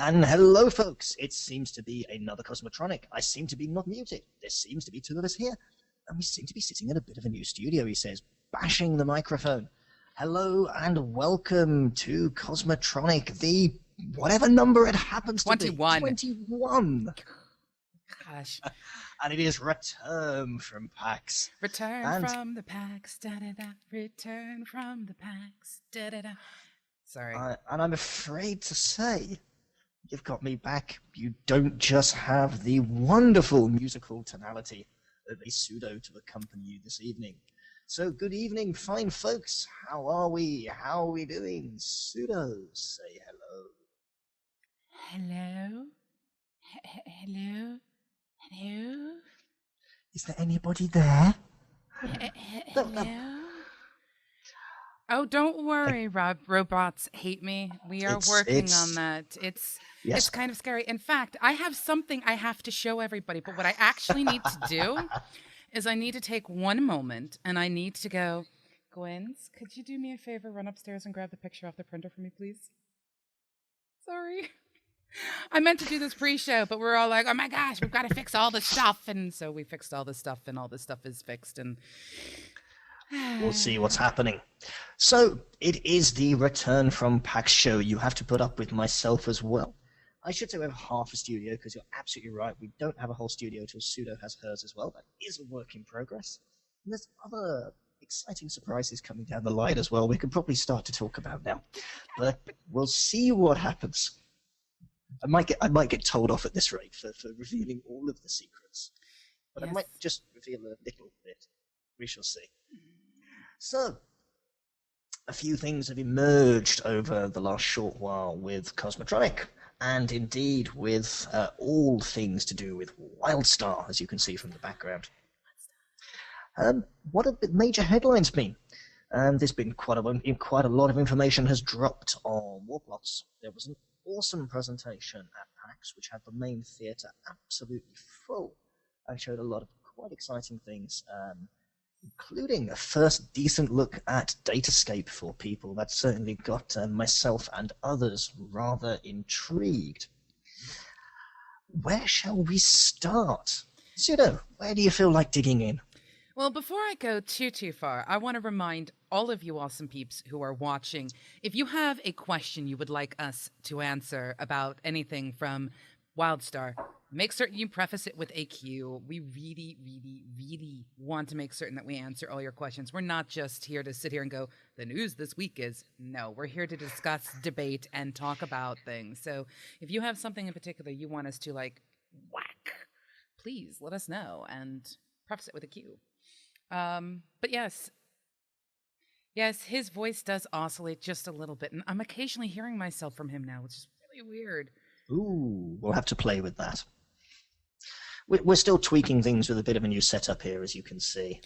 And hello, folks. It seems to be another Cosmotronic. I seem to be not muted. There seems to be two of us here. And we seem to be sitting in a bit of a new studio, he says, bashing the microphone. Hello and welcome to Cosmotronic, the whatever number it happens to be. 21. Gosh. And it is Return from PAX. Return from the PAX. Da-da-da. Return from the PAX. Da-da-da. Sorry. And I'm afraid to say, you've got me back. You don't just have the wonderful musical tonality of a pseudo to accompany you this evening. So good evening, fine folks. How are we? How are we doing? Pseudo, say hello. Hello? Hello? Hello? Is there anybody there? Hello? Oh, don't worry, Rob. Robots hate me. We are working on that. It's kind of scary. In fact, I have something I have to show everybody, but what I actually need to do is I need to take one moment and I need to go, Gwens, could you do me a favor, run upstairs and grab the picture off the printer for me, please? Sorry. I meant to do this pre-show, but we're all like, oh my gosh, we've got to fix all this stuff. And so we fixed all this stuff and all this stuff is fixed. And we'll see what's happening. So it is the Return from PAX show. You have to put up with myself as well. I should say we have half a studio because you're absolutely right. We don't have a whole studio till Pseudo has hers as well. That is a work in progress. And there's other exciting surprises coming down the line as well. We could probably start to talk about now. But we'll see what happens. I might get told off at this rate for revealing all of the secrets. But yes. I might just reveal a little bit. We shall see. So, a few things have emerged over the last short while with Cosmotronic, and indeed with all things to do with Wildstar, as you can see from the background. What have the major headlines been? There's been quite a lot of information has dropped on Warplots. There was an awesome presentation at PAX, which had the main theatre absolutely full, and showed a lot of quite exciting things, including a first decent look at Datascape for people. That certainly got myself and others rather intrigued. Where shall we start? Pseudo, where do you feel like digging in? Well, before I go too far, I want to remind all of you awesome peeps who are watching, if you have a question you would like us to answer about anything from Wildstar, make certain you preface it with a Q. We really want to make certain that we answer all your questions. We're not just here to sit here and go, the news this week is. No, we're here to discuss, debate, and talk about things. So if you have something in particular you want us to, like, whack, please let us know and preface it with a Q. But yes, his voice does oscillate just a little bit, and I'm occasionally hearing myself from him now, which is really weird. Ooh, we'll have to play with that. We're still tweaking things with a bit of a new setup here, as you can see.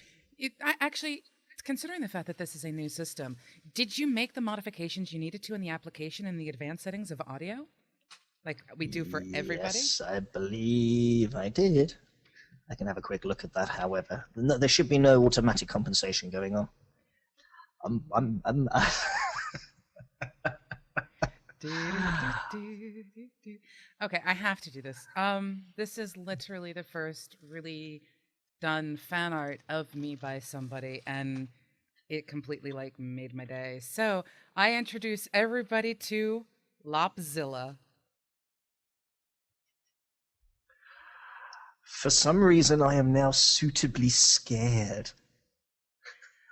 Actually, considering the fact that this is a new system, did you make the modifications you needed to in the application in the advanced settings of audio? Like we do for everybody? Yes, I believe I did. I can have a quick look at that, however. There should be no automatic compensation going on. Okay, I have to do this. This is literally the first really done fan art of me by somebody, and it completely, like, made my day. So, I introduce everybody to Lopzilla. For some reason, I am now suitably scared.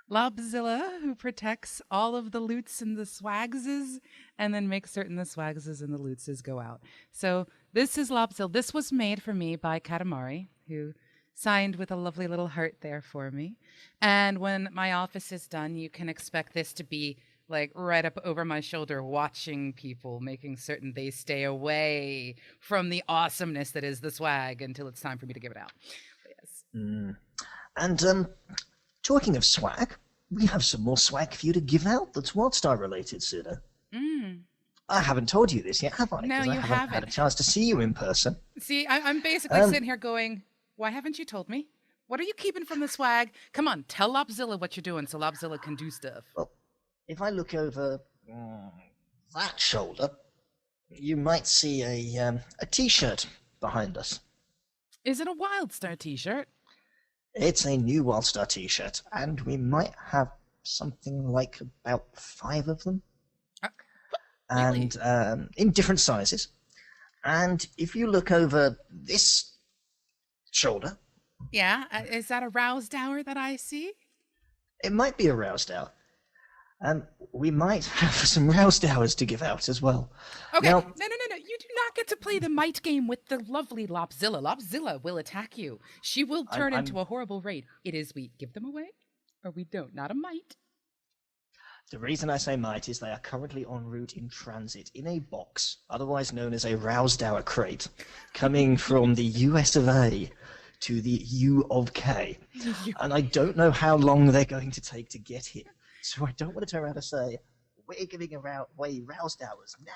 Lopzilla, who protects all of the loots and the swagses, and then makes certain the swagses and the lootses go out. So this is Lopzilla. This was made for me by Katamari, who signed with a lovely little heart there for me. And when my office is done, you can expect this to be like right up over my shoulder, watching people, making certain they stay away from the awesomeness that is the swag until it's time for me to give it out. But yes. And talking of swag, we have some more swag for you to give out that's Wildstar related, Pseudo. I haven't told you this yet, have I? No, you I haven't had a chance to see you in person. See, I'm basically sitting here going, why haven't you told me? What are you keeping from the swag? Come on, tell Lopzilla what you're doing so Lopzilla can do stuff. Well, if I look over that shoulder, you might see a T-shirt behind us. Is it a WildStar t-shirt? It's a new WildStar T-shirt, and we might have something like about 5 of them, Uh, and really? in different sizes. And if you look over this shoulder, Yeah. Is that a roused hour that I see? it might be a roused hour. We might have some roused hours to give out as well. Okay. Now, No, no, no, no. You do not get to play the might game with the lovely Lopzilla. Lopzilla will attack you. She will turn I'm into a horrible raid. It is we give them away or we don't. Not a might. the reason I say might is they are currently en route in transit in a box, otherwise known as a roused hour crate, coming from the US of A to the U of K. And I don't know how long they're going to take to get here. So I don't want to turn around and say, we're giving away roused hours now,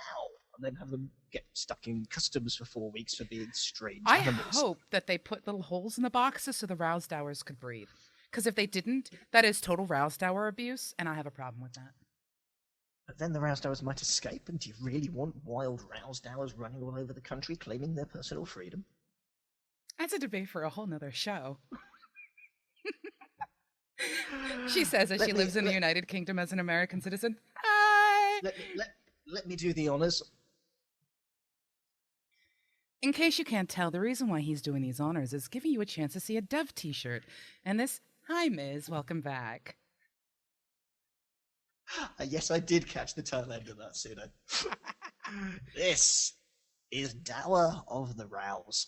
and then have them get stuck in customs for 4 weeks for being strange I animals. hope that they put little holes in the boxes so the roused hours could breathe. Because if they didn't, that is total roused hour abuse, and I have a problem with that. But then the roused hours might escape, and do you really want wild roused hours running all over the country claiming their personal freedom? That's a debate for a whole nother show. She says as she lives in the United Kingdom as an American citizen. Hi! Let me do the honors. In case you can't tell, the reason why he's doing these honors is giving you a chance to see a Dev t-shirt. And this, hi Ms, welcome back. Yes, I did catch the tail end of that, Pseudo. This is Dower of the Rouse.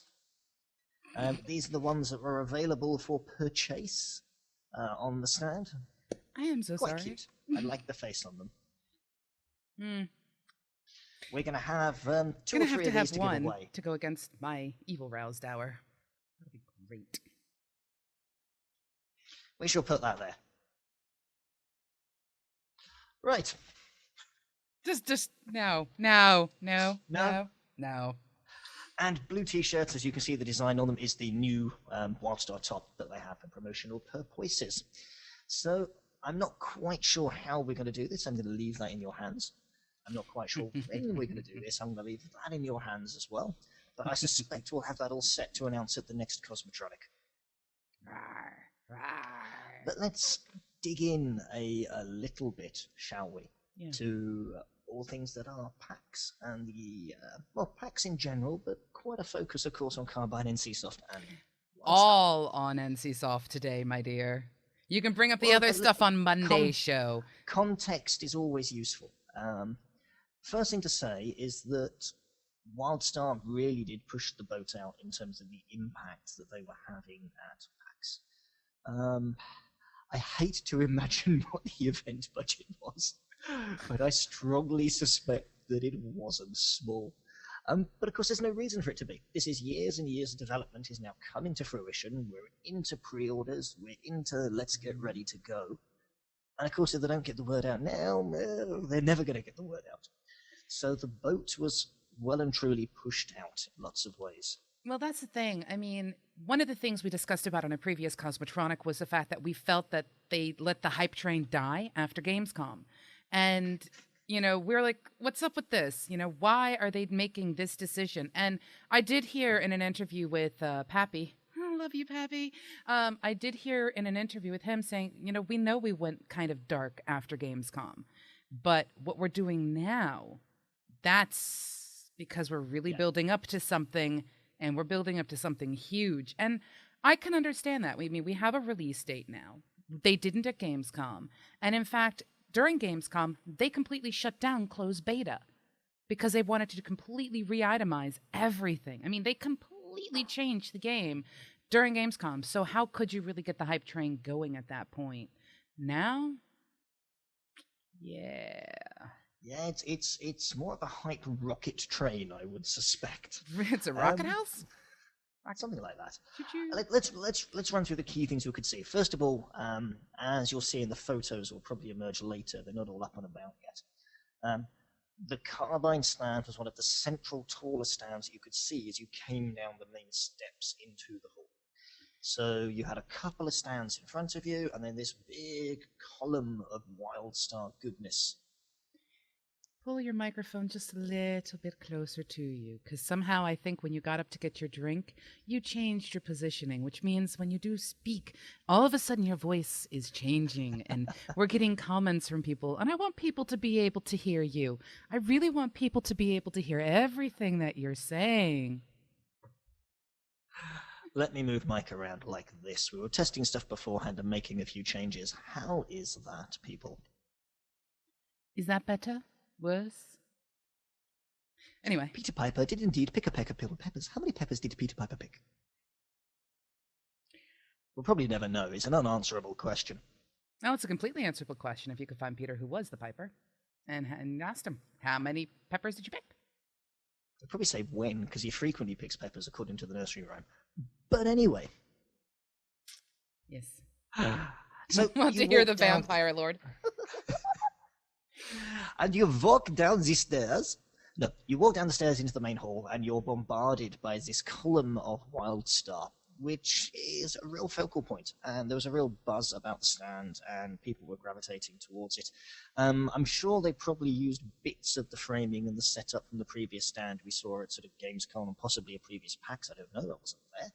These are the ones that were available for purchase on the stand. I am so Quite sorry. cute. I like the face on them. Hmm. We're going to have 2 Gonna or 3 have of to these have to one give away. to go against my evil roused hour. That'll be great. We shall put that there. Right. Just no. And blue t-shirts, as you can see, the design on them is the new WildStar top that they have for promotional purposes. So I'm not quite sure how we're going to do this. I'm going to leave that in your hands. I'm not quite sure when we're going to do this. I'm going to leave that in your hands as well. But I suspect we'll have that all set to announce at the next Cosmotronic. But let's dig in a little bit, shall we, to all things that are PAX and the, PAX in general, but quite a focus, of course, on Carbine, NCSoft, and all on NCSoft today, my dear. You can bring up the other stuff on Monday's show. Context is always useful. First thing to say is that WildStar really did push the boat out in terms of the impact that they were having at PAX. I hate to imagine what the event budget was, but I strongly suspect that it wasn't small. But of course, there's no reason for it to be. This is years and years of development is now coming to fruition. We're into pre-orders. We're into let's get ready to go. And of course, if they don't get the word out now, they're never going to get the word out. So the boat was well and truly pushed out in lots of ways. Well, that's the thing. I mean, one of the things we discussed about on a previous Cosmotronic was the fact that we felt that they let the hype train die after Gamescom. And, we're like, what's up with this? Why are they making this decision? And I did hear in an interview with Pappy, I love you, Pappy. I did hear in an interview with him saying, we know we went kind of dark after Gamescom, but what we're doing now, that's because we're really building up to something, and we're building up to something huge. And I can understand that. We have a release date now. They didn't at Gamescom. And in fact, during Gamescom, they completely shut down closed beta because they wanted to completely re-itemize everything. I mean, they completely changed the game during Gamescom. So how could you really get the hype train going at that point? Now? Yeah. Yeah, it's more of a hype rocket train, I would suspect. It's a rocket house? Something like that. Choo-choo. Let's run through the key things we could see. First of all, as you'll see in the photos, will probably emerge later. They're not all up and about yet. The Carbine stand was one of the central tallest stands that you could see as you came down the main steps into the hall. So you had a couple of stands in front of you, and then this big column of WildStar goodness. pull your microphone just a little bit closer to you, because somehow I think when you got up to get your drink, you changed your positioning, which means when you do speak, all of a sudden your voice is changing, and we're getting comments from people, and I want people to be able to hear you. I really want people to be able to hear everything that you're saying. Let me move Mike around like this. We were testing stuff beforehand and making a few changes. How is that, people? Is that better? Worse? Anyway. Peter Piper did indeed pick a peck of peppers. How many peppers did Peter Piper pick? We'll probably never know. It's an unanswerable question. Oh, it's a completely answerable question if you could find Peter who was the Piper and asked him, how many peppers did you pick? I'd probably say when, because he frequently picks peppers according to the nursery rhyme. But anyway. Yes. So want to hear the vampire lord. And you walk down the stairs. No, you walk down the stairs into the main hall, and you're bombarded by this column of Wildstar, which is a real focal point. And there was a real buzz about the stand, and people were gravitating towards it. I'm sure they probably used bits of the framing and the setup from the previous stand we saw at sort of Gamescom and possibly a previous PAX. I don't know, that wasn't there.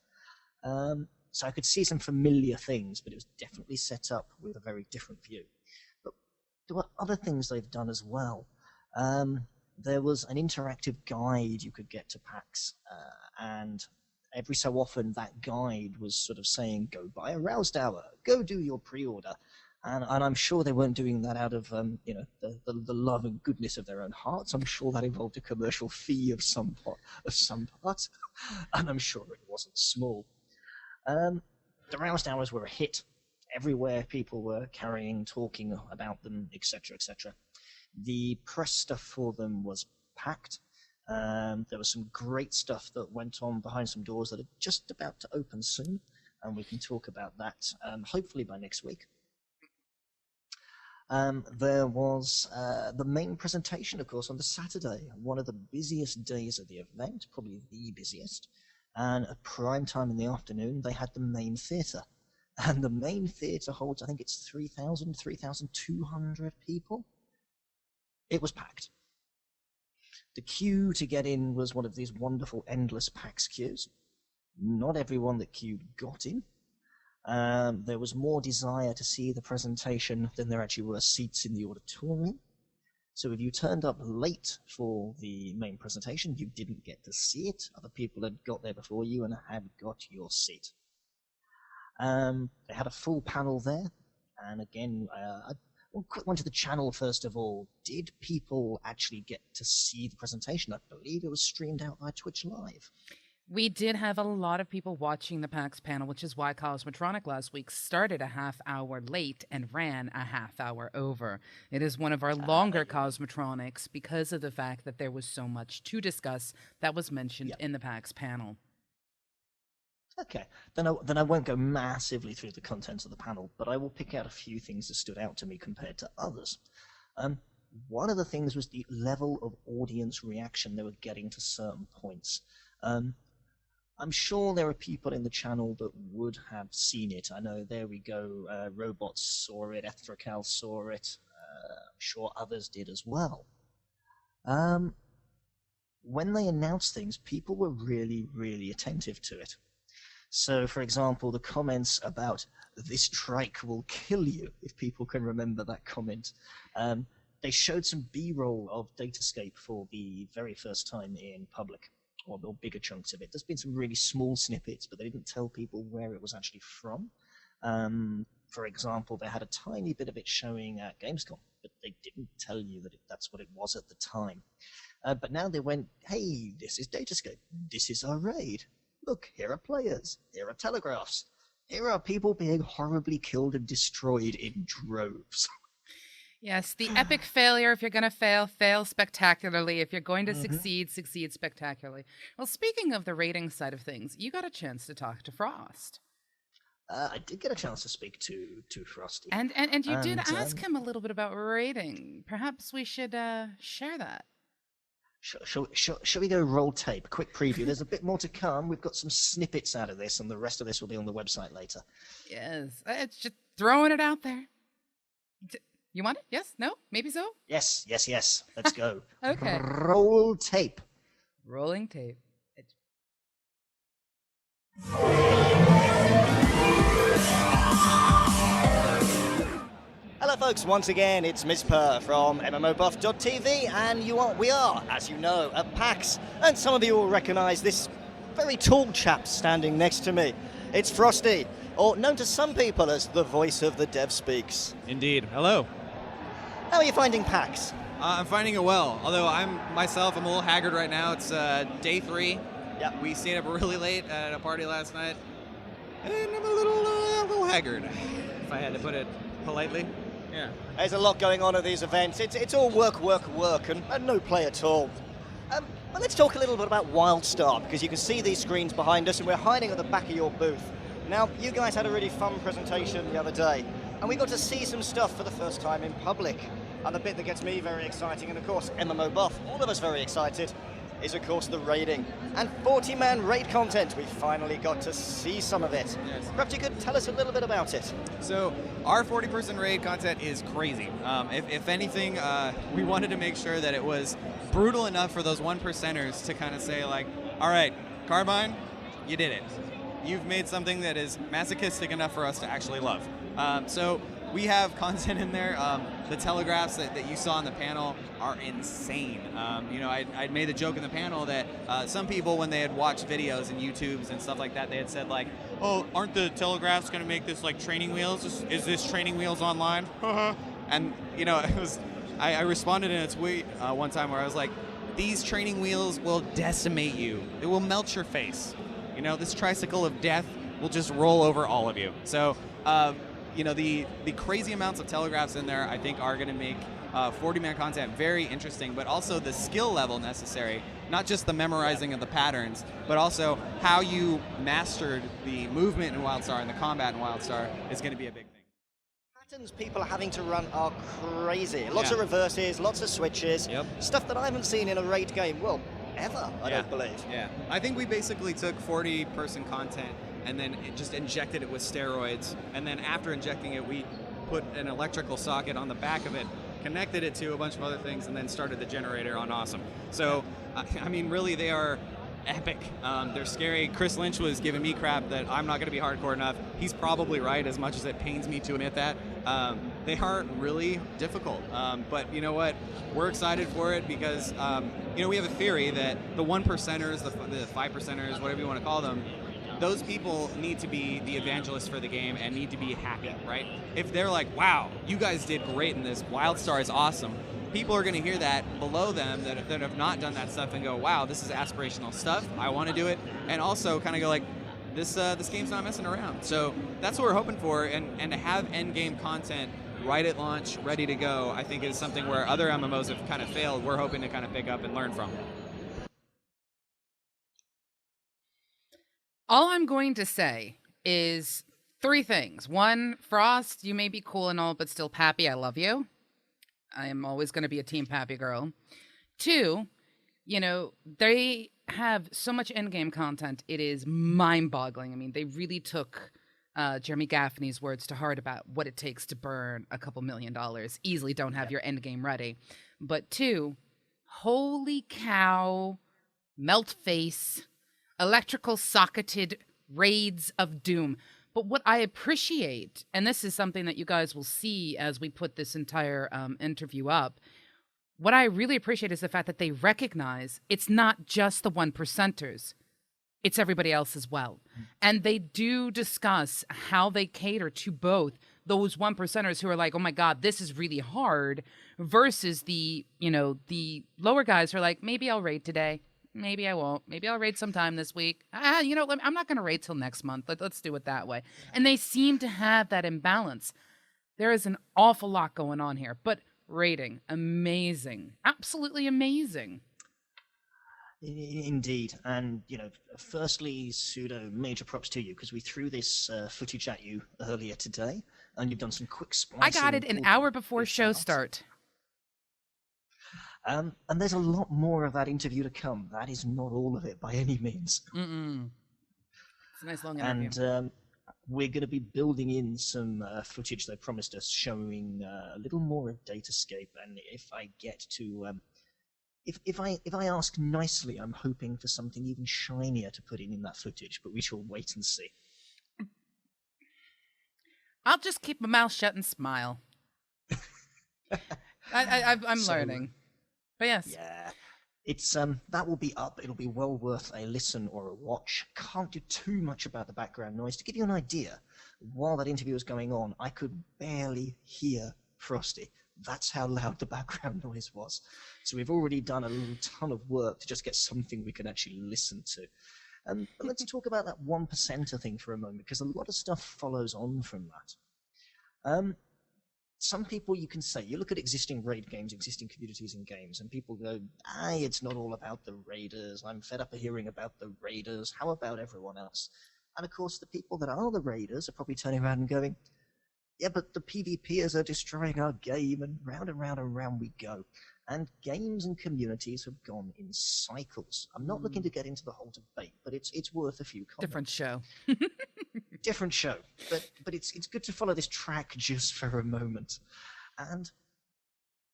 So I could see some familiar things, but it was definitely set up with a very different view. But there were other things they've done as well. There was an interactive guide you could get to PAX, and every so often that guide was sort of saying, go buy a Roused Hour, go do your pre-order. And I'm sure they weren't doing that out of the love and goodness of their own hearts. I'm sure that involved a commercial fee of some part, and I'm sure it wasn't small. The Roused Hours were a hit. Everywhere people were talking about them, etc., etc. The press stuff for them was packed. There was some great stuff that went on behind some doors that are just about to open soon, and we can talk about that hopefully by next week. There was the main presentation, of course, on the Saturday, one of the busiest days of the event, probably the busiest. And at prime time in the afternoon, they had the main theatre. And the main theatre holds, I think it's 3,200 people. It was packed. The queue to get in was one of these wonderful endless PAX queues. Not everyone that queued got in. There was more desire to see the presentation than there actually were seats in the auditorium. So if you turned up late for the main presentation, you didn't get to see it. Other people had got there before you and had got your seat. They had a full panel there. And again, one quick one to the channel first of all. Did people actually get to see the presentation? I believe it was streamed out by Twitch Live. We did have a lot of people watching the PAX panel, which is why Cosmotronic last week started a half hour late and ran a half hour over. It is one of our longer Cosmotronics because of the fact that there was so much to discuss that was mentioned in the PAX panel. Okay, then I won't go massively through the contents of the panel, but I will pick out a few things that stood out to me compared to others. One of the things was the level of audience reaction they were getting to certain points. I'm sure there are people in the channel that would have seen it. I know, there we go, Robots saw it, Ethracal saw it, I'm sure others did as well. When they announced things, people were really, really attentive to it. So, for example, the comments about, this trike will kill you, if people can remember that comment. They showed some B-roll of Datascape for the very first time in public, or bigger chunks of it. There's been some really small snippets, but they didn't tell people where it was actually from. For example, they had a tiny bit of it showing at Gamescom, but they didn't tell you that that's what it was at the time. But now they went, hey, this is Datascape. This is our raid. Look, here are players. Here are telegraphs. Here are people being horribly killed and destroyed in droves. Yes, the epic failure. If you're going to fail, fail spectacularly. If you're going to succeed, succeed spectacularly. Well, speaking of the rating side of things, you got a chance to talk to Frost. I did get a chance to speak to Frosty. And you did ask him a little bit about rating. Perhaps we should share that. Shall we go roll tape? Quick preview. There's a bit more to come. We've got some snippets out of this, and the rest of this will be on the website later. Yes, it's just throwing it out there. You want it? Yes? No? Maybe so? Yes, yes, yes. Let's go. Okay. Roll tape. Rolling tape. Hello, folks. Once again, it's Mizpah from MMOBuff.TV, and we are, as you know, at PAX. And some of you will recognise this very tall chap standing next to me. It's Frosty, or known to some people as the voice of the Dev Speaks. Indeed. Hello. How are you finding PAX? I'm finding it well, although I'm a little haggard right now. It's day 3. Yep. We stayed up really late at a party last night, and I'm a little haggard, if I had to put it politely. Yeah. There's a lot going on at these events. It's all work, and no play at all. But let's talk a little bit about WildStar, because you can see these screens behind us, and we're hiding at the back of your booth. Now, you guys had a really fun presentation the other day, and we got to see some stuff for the first time in public. And the bit that gets me very exciting, and of course MMO Buff, all of us very excited, is of course the raiding. And 40-man raid content, we finally got to see some of it. Yes. Perhaps you could tell us a little bit about it. So our 40-person raid content is crazy. If anything, we wanted to make sure that it was brutal enough for those 1%ers to kind of say like, all right, Carbine, you did it. You've made something that is masochistic enough for us to actually love. So we have content in there. The telegraphs that you saw on the panel are insane. I'd made a joke in the panel that some people, when they had watched videos and YouTubes and stuff like that, they had said like, oh, aren't the telegraphs going to make this like training wheels? Is this training wheels online? And, I responded in a tweet one time where I was like, these training wheels will decimate you. It will melt your face. This tricycle of death will just roll over all of you. So, the crazy amounts of telegraphs in there, I think, are going to make 40-man content very interesting, but also the skill level necessary, not just the memorizing of the patterns, but also how you mastered the movement in WildStar and the combat in WildStar is going to be a big thing. Patterns people are having to run are crazy. Lots of reverses, lots of switches, stuff that I haven't seen in a raid game, well, ever, I don't believe. Yeah, I think we basically took 40-person content and then just injected it with steroids, and then after injecting it, we put an electrical socket on the back of it, connected it to a bunch of other things, and then started the generator on Awesome. So, I mean, really, they are epic. They're scary. Chris Lynch was giving me crap that I'm not going to be hardcore enough. He's probably right, as much as it pains me to admit that. They are really difficult, but you know what? We're excited for it because, we have a theory that the 1%ers, the 5%ers, whatever you want to call them, those people need to be the evangelists for the game and need to be happy, right? If they're like, wow, you guys did great in this, WildStar is awesome, people are going to hear that below them that have not done that stuff and go, wow, this is aspirational stuff, I want to do it, and also kind of go like, this game's not messing around. So that's what we're hoping for, and to have endgame content right at launch, ready to go, I think is something where other MMOs have kind of failed, we're hoping to kind of pick up and learn from. All I'm going to say is 3 things. 1, Frost, you may be cool and all, but still Pappy, I love you. I am always going to be a team Pappy girl. 2, they have so much endgame content, it is mind-boggling. I mean, they really took Jeremy Gaffney's words to heart about what it takes to burn a couple $1 million. Easily don't have your endgame ready. But 2, holy cow, melt face, electrical socketed raids of doom. But what I appreciate, and this is something that you guys will see as we put this entire interview up, what I really appreciate is the fact that they recognize it's not just the 1%ers, it's everybody else as well. And they do discuss how they cater to both those 1%ers who are like, oh my God, this is really hard, versus the lower guys who are like, maybe I'll raid today. Maybe I won't. Maybe I'll raid sometime this week. I'm not going to raid till next month. Let's do it that way. And they seem to have that imbalance. There is an awful lot going on here. But raiding, amazing. Absolutely amazing. Indeed. And, firstly, Pseudo, major props to you, because we threw this footage at you earlier today, and you've done some quick splicing. I got it an hour before show start. And there's a lot more of that interview to come. That is not all of it by any means. It's a nice long interview. And we're going to be building in some footage they promised us, showing a little more of Datascape. And if I get to, if I ask nicely, I'm hoping for something even shinier to put in that footage. But we shall wait and see. I'll just keep my mouth shut and smile. I'm learning. But yes. Yeah. It's that will be up. It'll be well worth a listen or a watch. Can't do too much about the background noise. To give you an idea, while that interview was going on, I could barely hear Frosty. That's how loud the background noise was. So we've already done a little ton of work to just get something we can actually listen to. But let's talk about that 1%er thing for a moment, because a lot of stuff follows on from that. Some people, you can say, you look at existing raid games, existing communities in games, and people go, it's not all about the raiders. I'm fed up of hearing about the raiders. How about everyone else? And of course, the people that are the raiders are probably turning around and going, yeah, but the PvPers are destroying our game, and round and round and round we go. And games and communities have gone in cycles. I'm not looking to get into the whole debate, but it's worth a few comments. Different show. Different show, but it's good to follow this track just for a moment. And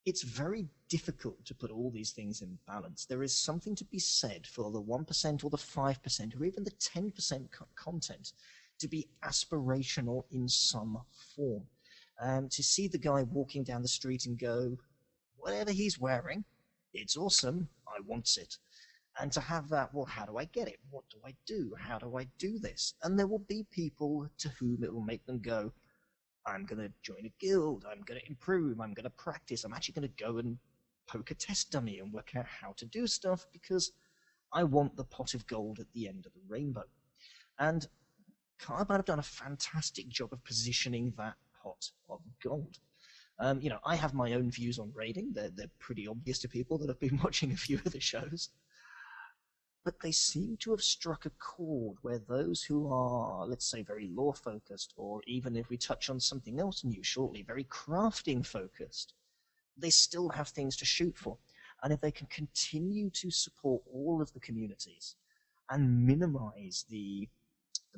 it's very difficult to put all these things in balance. There is something to be said for the 1% or the 5% or even the 10% content to be aspirational in some form. To see the guy walking down the street and go, whatever he's wearing, it's awesome, I want it. And to have that, well, how do I get it? What do I do? How do I do this? And there will be people to whom it will make them go, I'm going to join a guild, I'm going to improve, I'm going to practice, I'm actually going to go and poke a test dummy and work out how to do stuff because I want the pot of gold at the end of the rainbow. And Carbide have done a fantastic job of positioning that pot of gold. I have my own views on raiding. They're pretty obvious to people that have been watching a few of the shows. But they seem to have struck a chord where those who are, let's say, very lore-focused, or even if we touch on something else new shortly, very crafting-focused, they still have things to shoot for. And if they can continue to support all of the communities and minimize the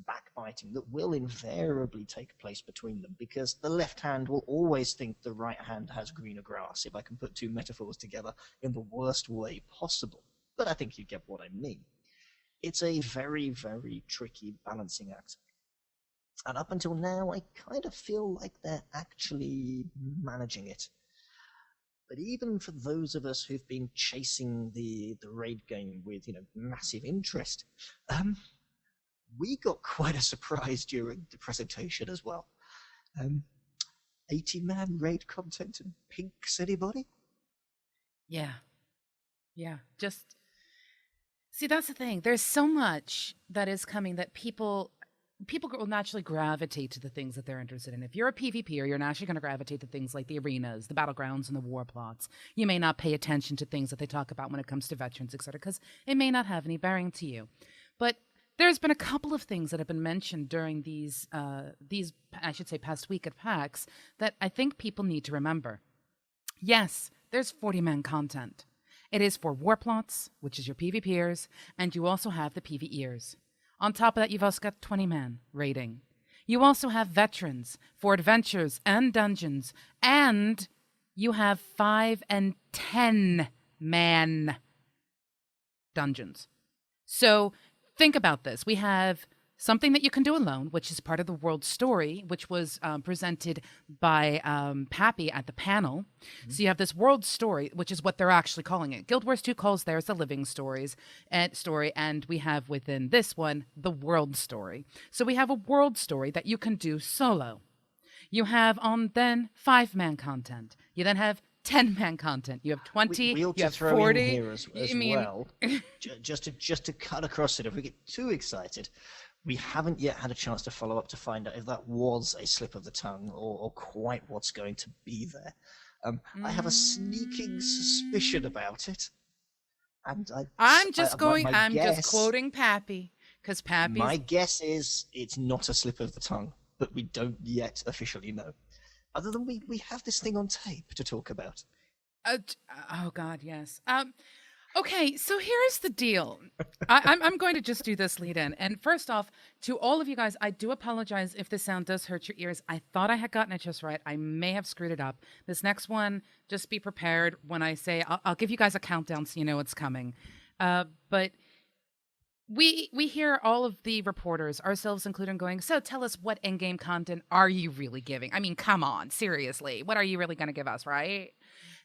backbiting that will invariably take place between them, because the left hand will always think the right hand has greener grass, if I can put two metaphors together in the worst way possible. But I think you get what I mean. It's a very, very tricky balancing act. And up until now, I kind of feel like they're actually managing it. But even for those of us who've been chasing the raid game with, massive interest, we got quite a surprise during the presentation as well. 80-man raid content and pinks, anybody? Yeah. Just see, that's the thing. There's so much that is coming that people will naturally gravitate to the things that they're interested in. If you're a PvPer, you're naturally going to gravitate to things like the arenas, the battlegrounds, and the war plots. You may not pay attention to things that they talk about when it comes to veterans, etc., because it may not have any bearing to you. But there's been a couple of things that have been mentioned during these I should say past week at PAX that I think people need to remember. Yes, there's 40-man content. It is for war plots, which is your PvPers, and you also have the PvEers. On top of that, you've also got 20-man raiding. You also have veterans for adventures and dungeons, and you have 5 and 10-man dungeons. So think about this. We have something that you can do alone, which is part of the world story, which was presented by Pappy at the panel. Mm-hmm. So you have this world story, which is what they're actually calling it. Guild Wars 2 calls theirs the living story, and we have within this one the world story. So we have a world story that you can do solo. You have then 5-man content. You then have 10-man content. You have 20. We'll you have throw 40. In here as well. just to cut across it, if we get too excited, we haven't yet had a chance to follow up to find out if that was a slip of the tongue or quite what's going to be there. I have a sneaking suspicion about it, and I'm just quoting Pappy because Pappy. My guess is it's not a slip of the tongue, but we don't yet officially know. Other than we have this thing on tape to talk about. Oh God, yes. Okay, so here's the deal. I'm going to just do this lead in. And first off, to all of you guys, I do apologize if the sound does hurt your ears. I thought I had gotten it just right. I may have screwed it up. This next one, just be prepared when I say, I'll give you guys a countdown so you know it's coming. But we hear all of the reporters, ourselves included, going, so tell us, what endgame content are you really giving? I mean, come on, seriously. What are you really going to give us, right?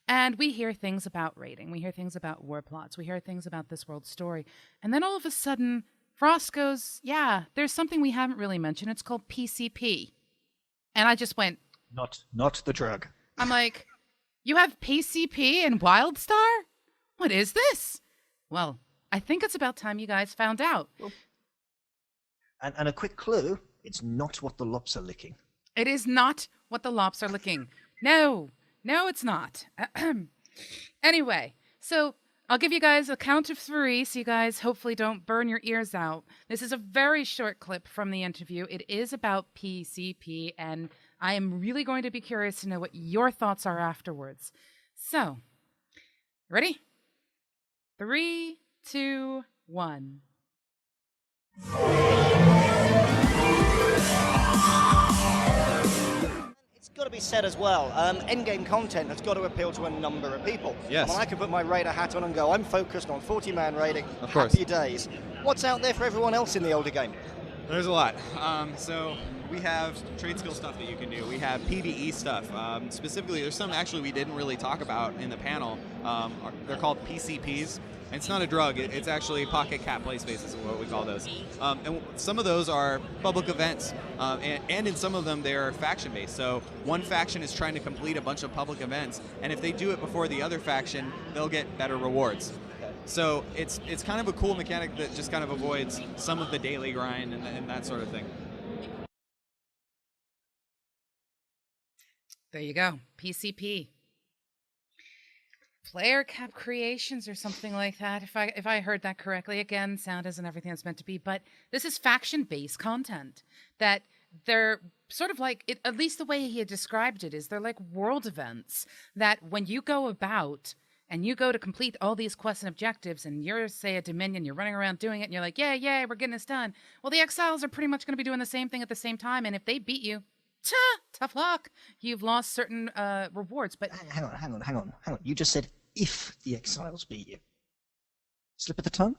And we hear things about raiding. We hear things about war plots. We hear things about this world story. And then all of a sudden, Frost goes, yeah, there's something we haven't really mentioned. It's called PCP. And I just went, Not the drug. I'm like, you have PCP in WildStar? What is this? Well, I think it's about time you guys found out. And a quick clue, it's not what the lops are licking. It is not what the lops are licking. No, it's not. Anyway, so I'll give you guys a count of 3 so you guys hopefully don't burn your ears out. This is a very short clip from the interview. It is about PCP, and I am really going to be curious to know what your thoughts are afterwards. So, ready? 3, 2, 1. It's got to be said as well, endgame content has got to appeal to a number of people. Yes. I mean, I can put my raider hat on and go, I'm focused on 40-man raiding, Of course. happy days. What's out there for everyone else in the older game? There's a lot. So we have trade skill stuff that you can do. We have PvE stuff. Specifically, there's some actually we didn't really talk about in the panel. They're called PCPs. It's not a drug. It's actually pocket cat play spaces is what we call those. And some of those are public events. And in some of them, they're faction-based. So one faction is trying to complete a bunch of public events. And if they do it before the other faction, they'll get better rewards. So it's kind of a cool mechanic that just kind of avoids some of the daily grind and that sort of thing. There you go. PCP. Player cap creations or something like that. If I heard that correctly, again, sound isn't everything it's meant to be, but this is faction-based content that they're sort of like, at least the way he had described it is they're like world events that when you go about and you go to complete all these quests and objectives and you're, say, a Dominion, you're running around doing it and you're like, yeah, we're getting this done. Well, the Exiles are pretty much going to be doing the same thing at the same time, and if they beat you, tough luck. You've lost certain rewards, but... Hang on. You just said, if the Exiles beat you. Slip of the tongue?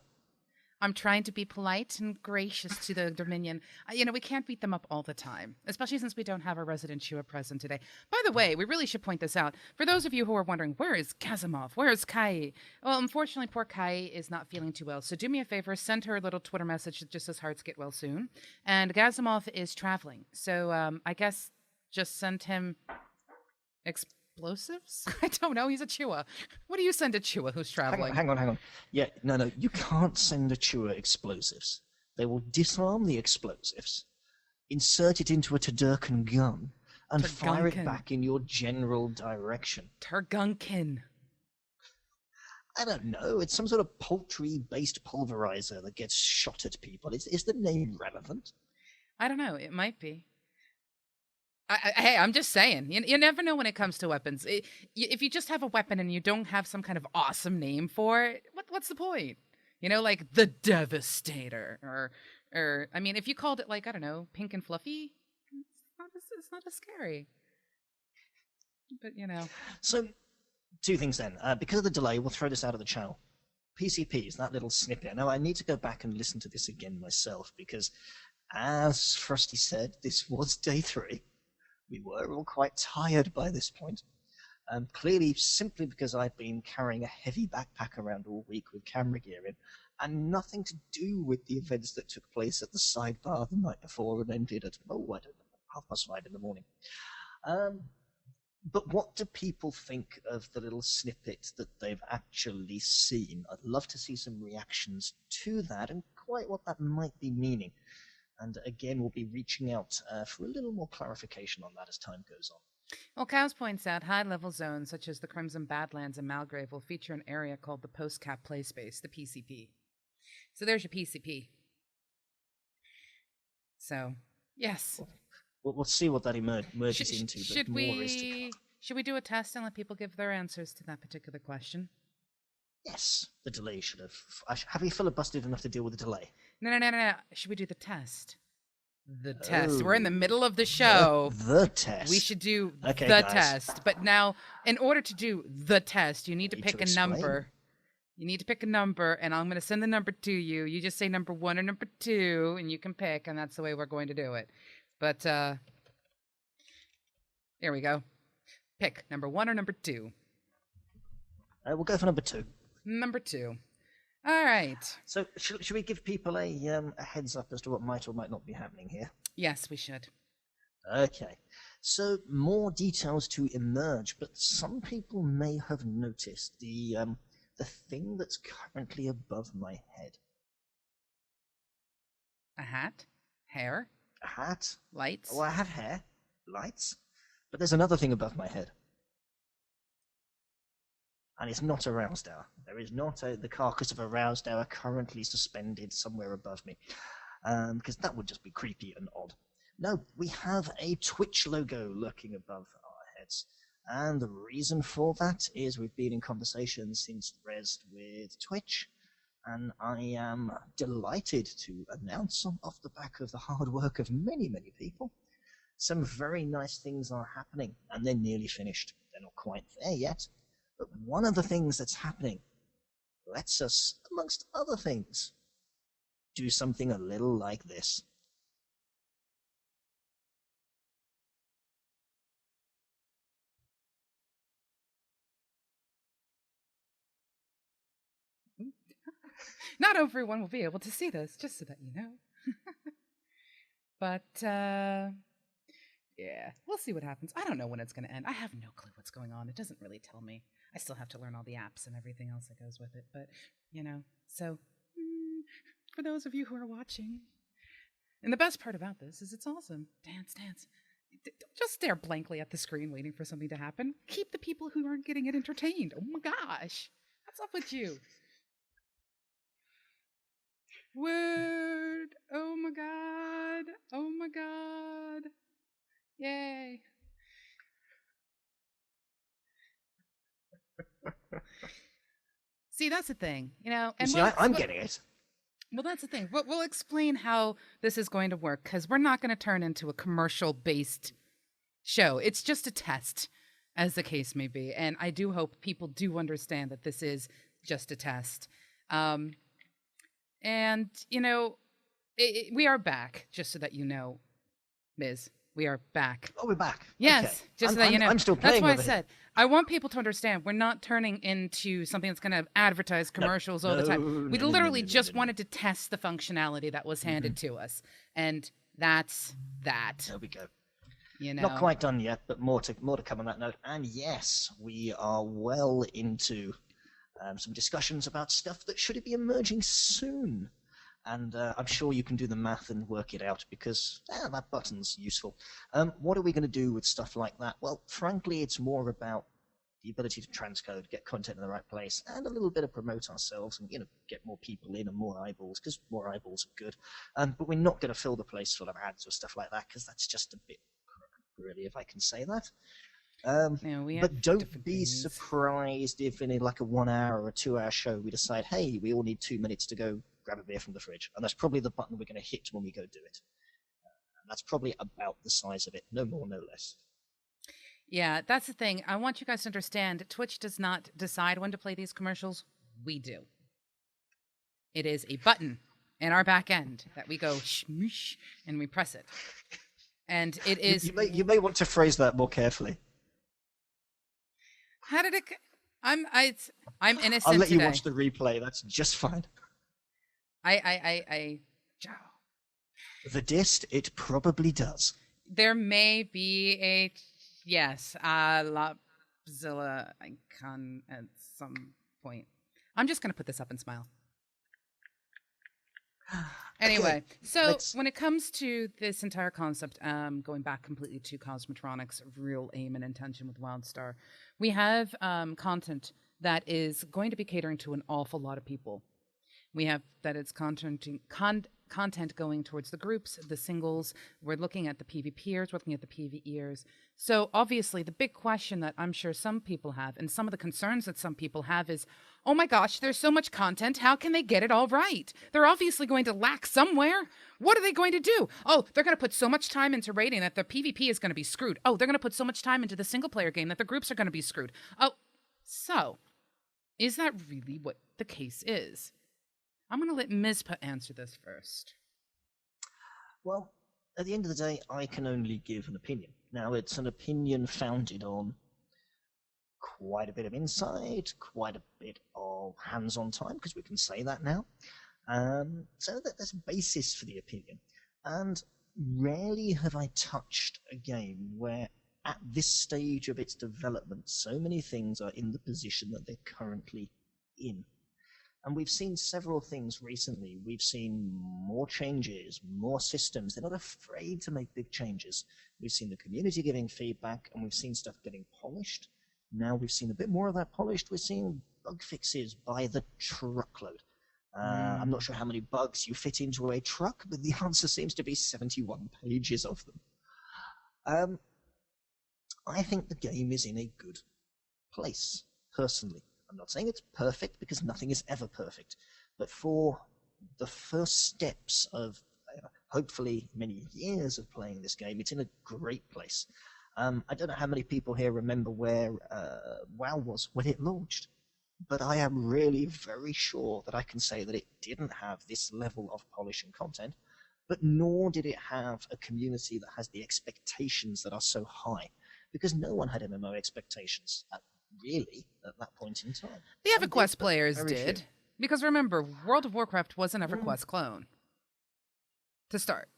I'm trying to be polite and gracious to the Dominion. We can't beat them up all the time, especially since we don't have our resident Shua present today. By the way, we really should point this out. For those of you who are wondering, where is Kazimov? Where is Kai? Well, unfortunately, poor Kai is not feeling too well. So do me a favor, send her a little Twitter message that just says hearts get well soon. And Kazimov is traveling. So I guess just send him explosives? I don't know. He's a Chua. What do you send a Chua who's traveling? Hang on. Yeah, no, you can't send a Chua explosives. They will disarm the explosives, insert it into a Tudurkan gun, and fire it back in your general direction. Turgunkin. I don't know. It's some sort of poultry-based pulverizer that gets shot at people. Is the name relevant? I don't know. It might be. Hey, I'm just saying. You never know when it comes to weapons. If you just have a weapon and you don't have some kind of awesome name for it, what's the point? Like the Devastator, or I mean, if you called it like, I don't know, Pink and Fluffy, it's not as scary. But So, 2 things then. Because of the delay, we'll throw this out of the channel. PCPs, that little snippet. Now, I need to go back and listen to this again myself because, as Frosty said, this was day 3. We were all quite tired by this point. Clearly, simply because I've been carrying a heavy backpack around all week with camera gear in, and nothing to do with the events that took place at the sidebar the night before and ended at, I don't know, 5:30 in the morning. But what do people think of the little snippet that they've actually seen? I'd love to see some reactions to that and quite what that might be meaning. And again, we'll be reaching out for a little more clarification on that as time goes on. Well, Cows points out high-level zones such as the Crimson Badlands and Malgrave will feature an area called the Post-Cap Play Space, the PCP. So there's your PCP. So, yes. We'll see what that merges into, but more is to come. Should we do a test and let people give their answers to that particular question? Yes, the delay should have. Have you filibustered enough to deal with the delay? No. Should we do the test? The test. We're in the Oh, middle of the show. The test. We should do Okay, the guys. test. But now, in order to do the test, you need to pick a explain. number. You need to pick a number, and I'm going to send the number to you. You just say number 1 or number 2, and you can pick, and that's the way we're going to do it. But, here we go. Pick number 1 or number 2. We'll go for number 2. Number 2. All right. So, should we give people a heads up as to what might or might not be happening here? Yes, we should. Okay. So, more details to emerge, but some people may have noticed the thing that's currently above my head. A hat? Hair? A hat? Lights? Well, I have hair, lights, but there's another thing above my head. And it's not a roused hour. There is not the carcass of a roused hour currently suspended somewhere above me. Because that would just be creepy and odd. No, we have a Twitch logo lurking above our heads. And the reason for that is we've been in conversation since Res with Twitch. And I am delighted to announce, off the back of the hard work of many, many people, some very nice things are happening. And they're nearly finished. They're not quite there yet. But one of the things that's happening lets us, amongst other things, do something a little like this. Not everyone will be able to see this, just so that you know. But, yeah, we'll see what happens. I don't know when it's going to end. I have no clue what's going on. It doesn't really tell me. I still have to learn all the apps and everything else that goes with it. But, so for those of you who are watching, and the best part about this is it's awesome. Dance. Don't just stare blankly at the screen waiting for something to happen. Keep the people who aren't getting it entertained. Oh my gosh. What's up with you? Word. Oh my god. Oh my god. Yay. See, that's the thing, and See, I'm getting it. Well, that's the thing. We'll explain how this is going to work, because we're not going to turn into a commercial-based show. It's just a test, as the case may be. And I do hope people do understand that this is just a test. And, we are back, just so that you know, Miz. We are back. Oh, we're back. Yes, okay. just so that you know. I'm still playing. That's why I said I want people to understand we're not turning into something that's going to advertise commercials all the time. We literally just wanted to test the functionality that was handed to us, and that's that. There we go. Not quite done yet, but more to come on that note. And yes, we are well into some discussions about stuff that should be emerging soon. And I'm sure you can do the math and work it out, because that button's useful. What are we going to do with stuff like that? Well, frankly, it's more about the ability to transcode, get content in the right place, and a little bit of promote ourselves and get more people in and more eyeballs, because more eyeballs are good. But we're not going to fill the place full of ads or stuff like that, because that's just a bit crook, really, if I can say that. But don't be surprised if in like a 1 hour or a 2 hour show we decide, hey, we all need 2 minutes to go grab a beer from the fridge, and that's probably the button we're going to hit when we go do it. And that's probably about the size of it, no more, no less. Yeah, that's the thing. I want you guys to understand, Twitch does not decide when to play these commercials. We do. It is a button in our back end that we go shmoosh and we press it. And it is... You may want to phrase that more carefully. How did it... I'm innocent I'll let you today. watch the replay. That's just fine. The dist, it probably does. There may be a Lopzilla icon at some point. I'm just going to put this up and smile. Anyway, so when it comes to this entire concept, going back completely to Cosmotronic's real aim and intention with WildStar, we have content that is going to be catering to an awful lot of people. We have that it's content going towards the groups, the singles. We're looking at the PvPers, we're looking at the PvEers. So obviously the big question that I'm sure some people have, and some of the concerns that some people have is, oh my gosh, there's so much content. How can they get it all right? They're obviously going to lack somewhere. What are they going to do? Oh, they're going to put so much time into raiding that the PvP is going to be screwed. Oh, they're going to put so much time into the single player game that the groups are going to be screwed. Oh, so is that really what the case is? I'm going to let Mizpah answer this first. Well, at the end of the day, I can only give an opinion. Now, it's an opinion founded on quite a bit of insight, quite a bit of hands-on time, because we can say that now. So that there's a basis for the opinion. And rarely have I touched a game where, at this stage of its development, so many things are in the position that they're currently in. And we've seen several things recently. We've seen more changes, more systems. They're not afraid to make big changes. We've seen the community giving feedback, and we've seen stuff getting polished. Now we've seen a bit more of that polished. We're seeing bug fixes by the truckload. I'm not sure how many bugs you fit into a truck, but the answer seems to be 71 pages of them. I think the game is in a good place, personally. I'm not saying it's perfect, because nothing is ever perfect. But for the first steps of hopefully many years of playing this game, it's in a great place. I don't know how many people here remember where WoW was when it launched, but I am really very sure that I can say that it didn't have this level of polish and content, but nor did it have a community that has the expectations that are so high, because no one had MMO expectations really at that point in time. The EverQuest players did, because remember, World of Warcraft was an EverQuest clone to start.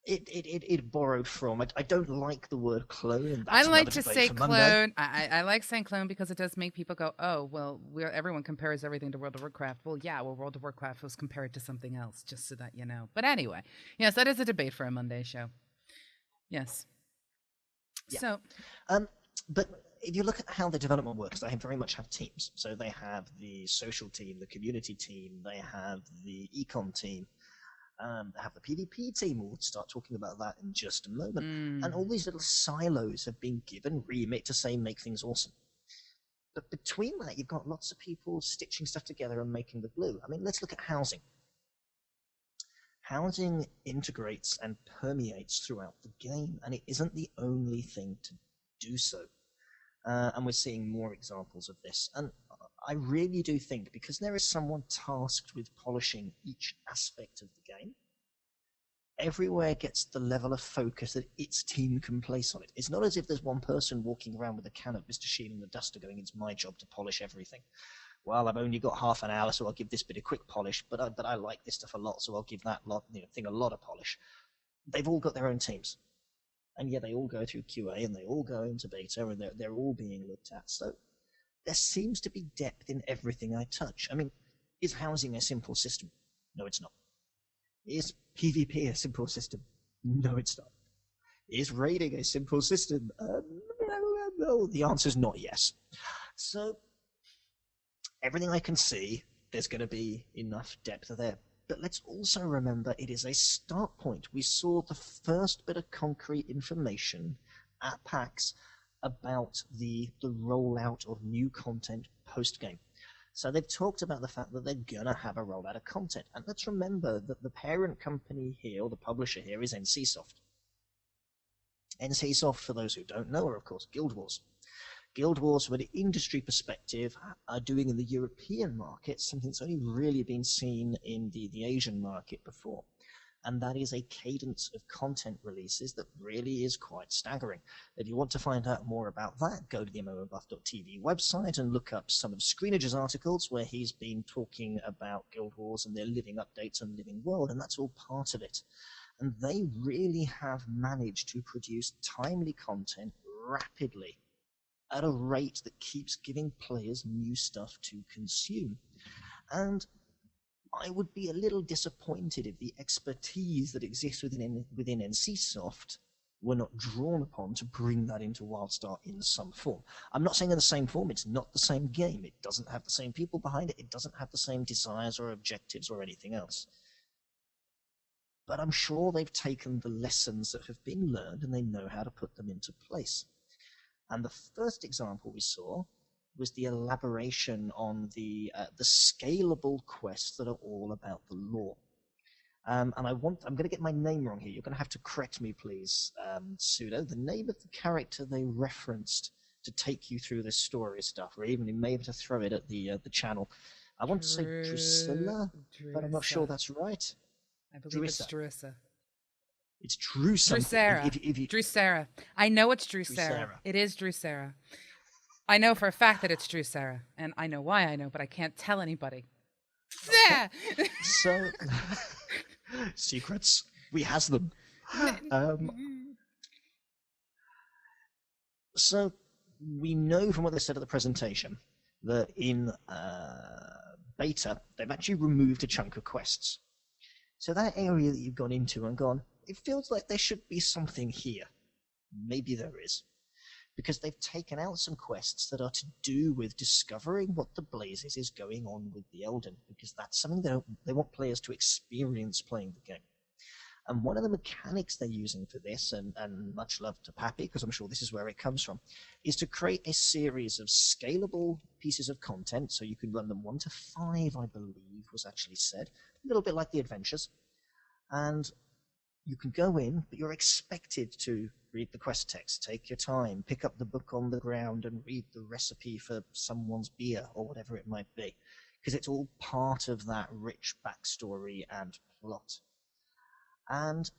It borrowed from. I don't like the word clone. I like to say clone. I like saying clone because it does make people go, oh, well, everyone compares everything to World of Warcraft. Well, yeah, World of Warcraft was compared to something else, just so that you know. But anyway, yes, that is a debate for a Monday show. Yes. Yeah. So, but if you look at how the development works, they very much have teams. So they have the social team, the community team, they have the econ team. They have the PvP team. We'll start talking about that in just a moment. And all these little silos have been given remit to say make things awesome. But between that, you've got lots of people stitching stuff together and making the glue. I mean, let's look at housing. Housing integrates and permeates throughout the game, and it isn't the only thing to do so. And we're seeing more examples of this. And I really do think, because there is someone tasked with polishing each aspect of the game, everywhere gets the level of focus that its team can place on it. It's not as if there's one person walking around with a can of Mr. Sheen and the duster going, it's my job to polish everything. Well, I've only got half an hour, so I'll give this bit a quick polish, but I like this stuff a lot, so I'll give that thing a lot of polish. They've all got their own teams. And yet they all go through QA, and they all go into beta, and they're all being looked at. So there seems to be depth in everything I touch. I mean, is housing a simple system? No, it's not. Is PvP a simple system? No, it's not. Is raiding a simple system? No, the answer is not yes. So everything I can see, there's going to be enough depth there. But let's also remember it is a start point. We saw the first bit of concrete information at PAX about the rollout of new content post-game. So they've talked about the fact that they're going to have a rollout of content. And let's remember that the parent company here, or the publisher here, is NCSoft. NCSoft, for those who don't know, are of course Guild Wars. Guild Wars, from an industry perspective, are doing in the European market something that's only really been seen in the Asian market before. And that is a cadence of content releases that really is quite staggering. If you want to find out more about that, go to the MMOBuff.TV website and look up some of Screenage's articles where he's been talking about Guild Wars and their living updates and living world, and that's all part of it. And they really have managed to produce timely content rapidly at a rate that keeps giving players new stuff to consume. And I would be a little disappointed if the expertise that exists within NCSoft were not drawn upon to bring that into WildStar in some form. I'm not saying in the same form, it's not the same game, it doesn't have the same people behind it, it doesn't have the same desires or objectives or anything else. But I'm sure they've taken the lessons that have been learned and they know how to put them into place. And the first example we saw was the elaboration on the scalable quests that are all about the lore. And I'm going to get my name wrong here. You're going to have to correct me, please, Pseudo. The name of the character they referenced to take you through this story stuff, or even you may have to throw it at the channel. I want to say Drusilla, but I'm not sure that's right. I believe it's Drusilla. It's Drew something. Drusera. Drusera. I know it's Drusera. It is Drusera. I know for a fact that it's Drusera, and I know why I know, but I can't tell anybody. Okay. So, secrets, we has them. So, we know from what they said at the presentation that in beta, they've actually removed a chunk of quests. So that area that you've gone into and gone, it feels like there should be something here. Maybe there is. Because they've taken out some quests that are to do with discovering what the blazes is going on with the Elden, because that's something they want players to experience playing the game. And one of the mechanics they're using for this, and much love to Pappy, because I'm sure this is where it comes from, is to create a series of scalable pieces of content, so you can run them 1 to 5, I believe, was actually said, a little bit like the adventures. And you can go in, but you're expected to read the quest text, take your time, pick up the book on the ground and read the recipe for someone's beer, or whatever it might be, because it's all part of that rich backstory and plot. And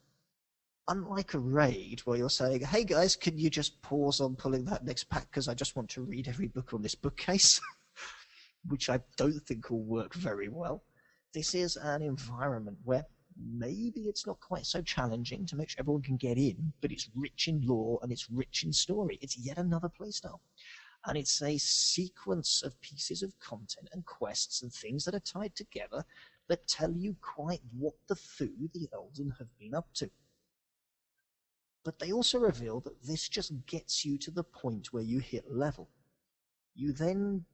unlike a raid where you're saying, hey guys, can you just pause on pulling that next pack because I just want to read every book on this bookcase, which I don't think will work very well. This is an environment where maybe it's not quite so challenging to make sure everyone can get in, but it's rich in lore and it's rich in story. It's yet another playstyle. And it's a sequence of pieces of content and quests and things that are tied together that tell you quite what the foo the Elden have been up to. But they also reveal that this just gets you to the point where you hit level. You then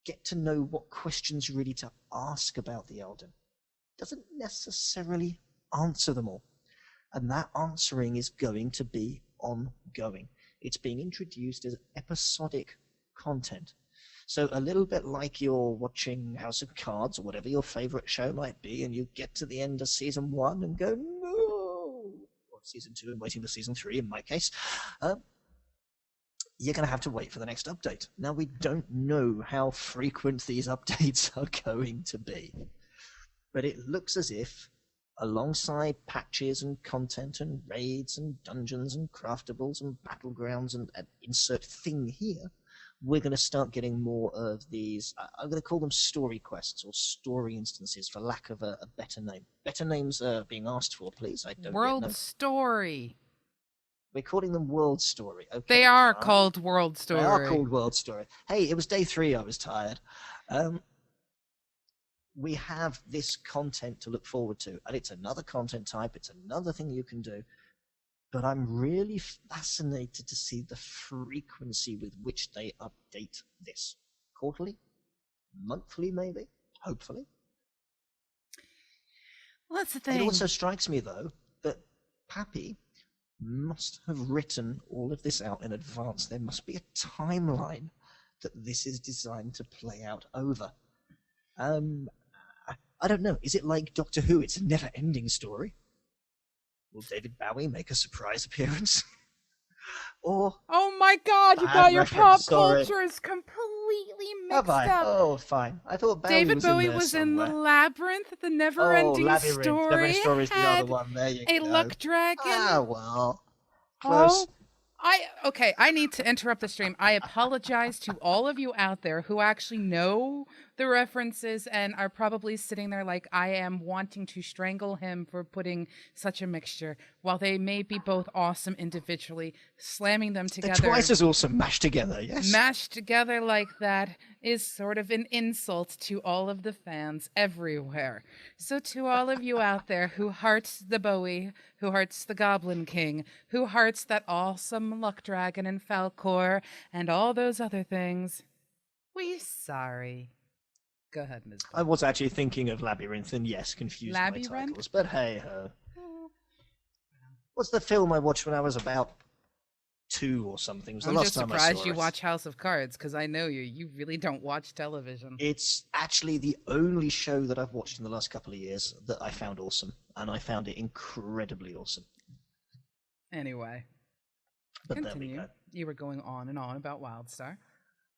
get to know what questions really to ask about the Elden. Doesn't necessarily answer them all. And that answering is going to be ongoing. It's being introduced as episodic content. So a little bit like you're watching House of Cards or whatever your favorite show might be, and you get to the end of season 1 and go, no! Or season 2 and waiting for season 3 in my case. You're going to have to wait for the next update. Now, we don't know how frequent these updates are going to be. But it looks as if, alongside patches and content and raids and dungeons and craftables and battlegrounds and insert thing here, we're going to start getting more of these, I'm going to call them story quests or story instances for lack of a better name. Better names are being asked for, please. I don't World yet know. Story. We're calling them World Story. Okay, they are called World Story. They are called World Story. Hey, it was day 3, I was tired. We have this content to look forward to, and it's another content type, it's another thing you can do, but I'm really fascinated to see the frequency with which they update this. Quarterly? Monthly, maybe? Hopefully. Well, that's the thing. It also strikes me, though, that Pappy must have written all of this out in advance. There must be a timeline that this is designed to play out over. I don't know. Is it like Doctor Who? It's a never-ending story. Will David Bowie make a surprise appearance? Or oh my God! You got your pop culture is completely mixed up. Oh, fine. I thought Bowie David was Bowie in there was somewhere. in the Labyrinth, the never-ending Labyrinth. story. Never-ending story is the had other one. There you a go. luck dragon. Ah, well, close. I need to interrupt the stream. I apologize to all of you out there who actually know the references and are probably sitting there like I am wanting to strangle him for putting such a mixture. While they may be both awesome individually, slamming them together. They're twice as awesome mashed together, yes. Mashed together like that is sort of an insult to all of the fans everywhere. So to all of you out there who hearts the Bowie, who hearts the Goblin King, who hearts that awesome Luck Dragon and Falcor, and all those other things, we're sorry. Go ahead, Ms. I was actually thinking of Labyrinth, and yes, confused by titles, but hey ho. What's the film I watched when I was about 2 or something. It was the I'm last just time I surprised saw you it. watch House of Cards, because I know you. You really don't watch television. It's actually the only show that I've watched in the last couple of years that I found awesome, and I found it incredibly awesome. Anyway, But there we continue. go. You were going on and on about WildStar.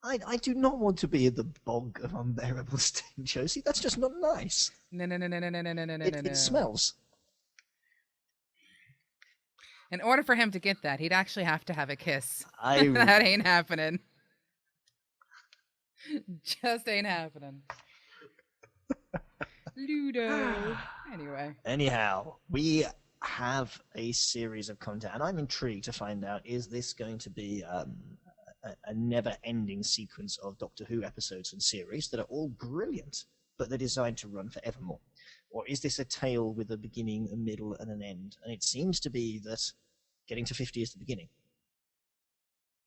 I do not want to be in the bog of unbearable sting, Josie. That's just not nice. No. It smells. In order for him to get that, he'd actually have to have a kiss. I That ain't happening. Just ain't happening. Ludo. Anyway. Anyhow, we have a series of content, and I'm intrigued to find out, is this going to be a never-ending sequence of Doctor Who episodes and series that are all brilliant, but they're designed to run forevermore? Or is this a tale with a beginning, a middle, and an end? And it seems to be that getting to 50 is the beginning.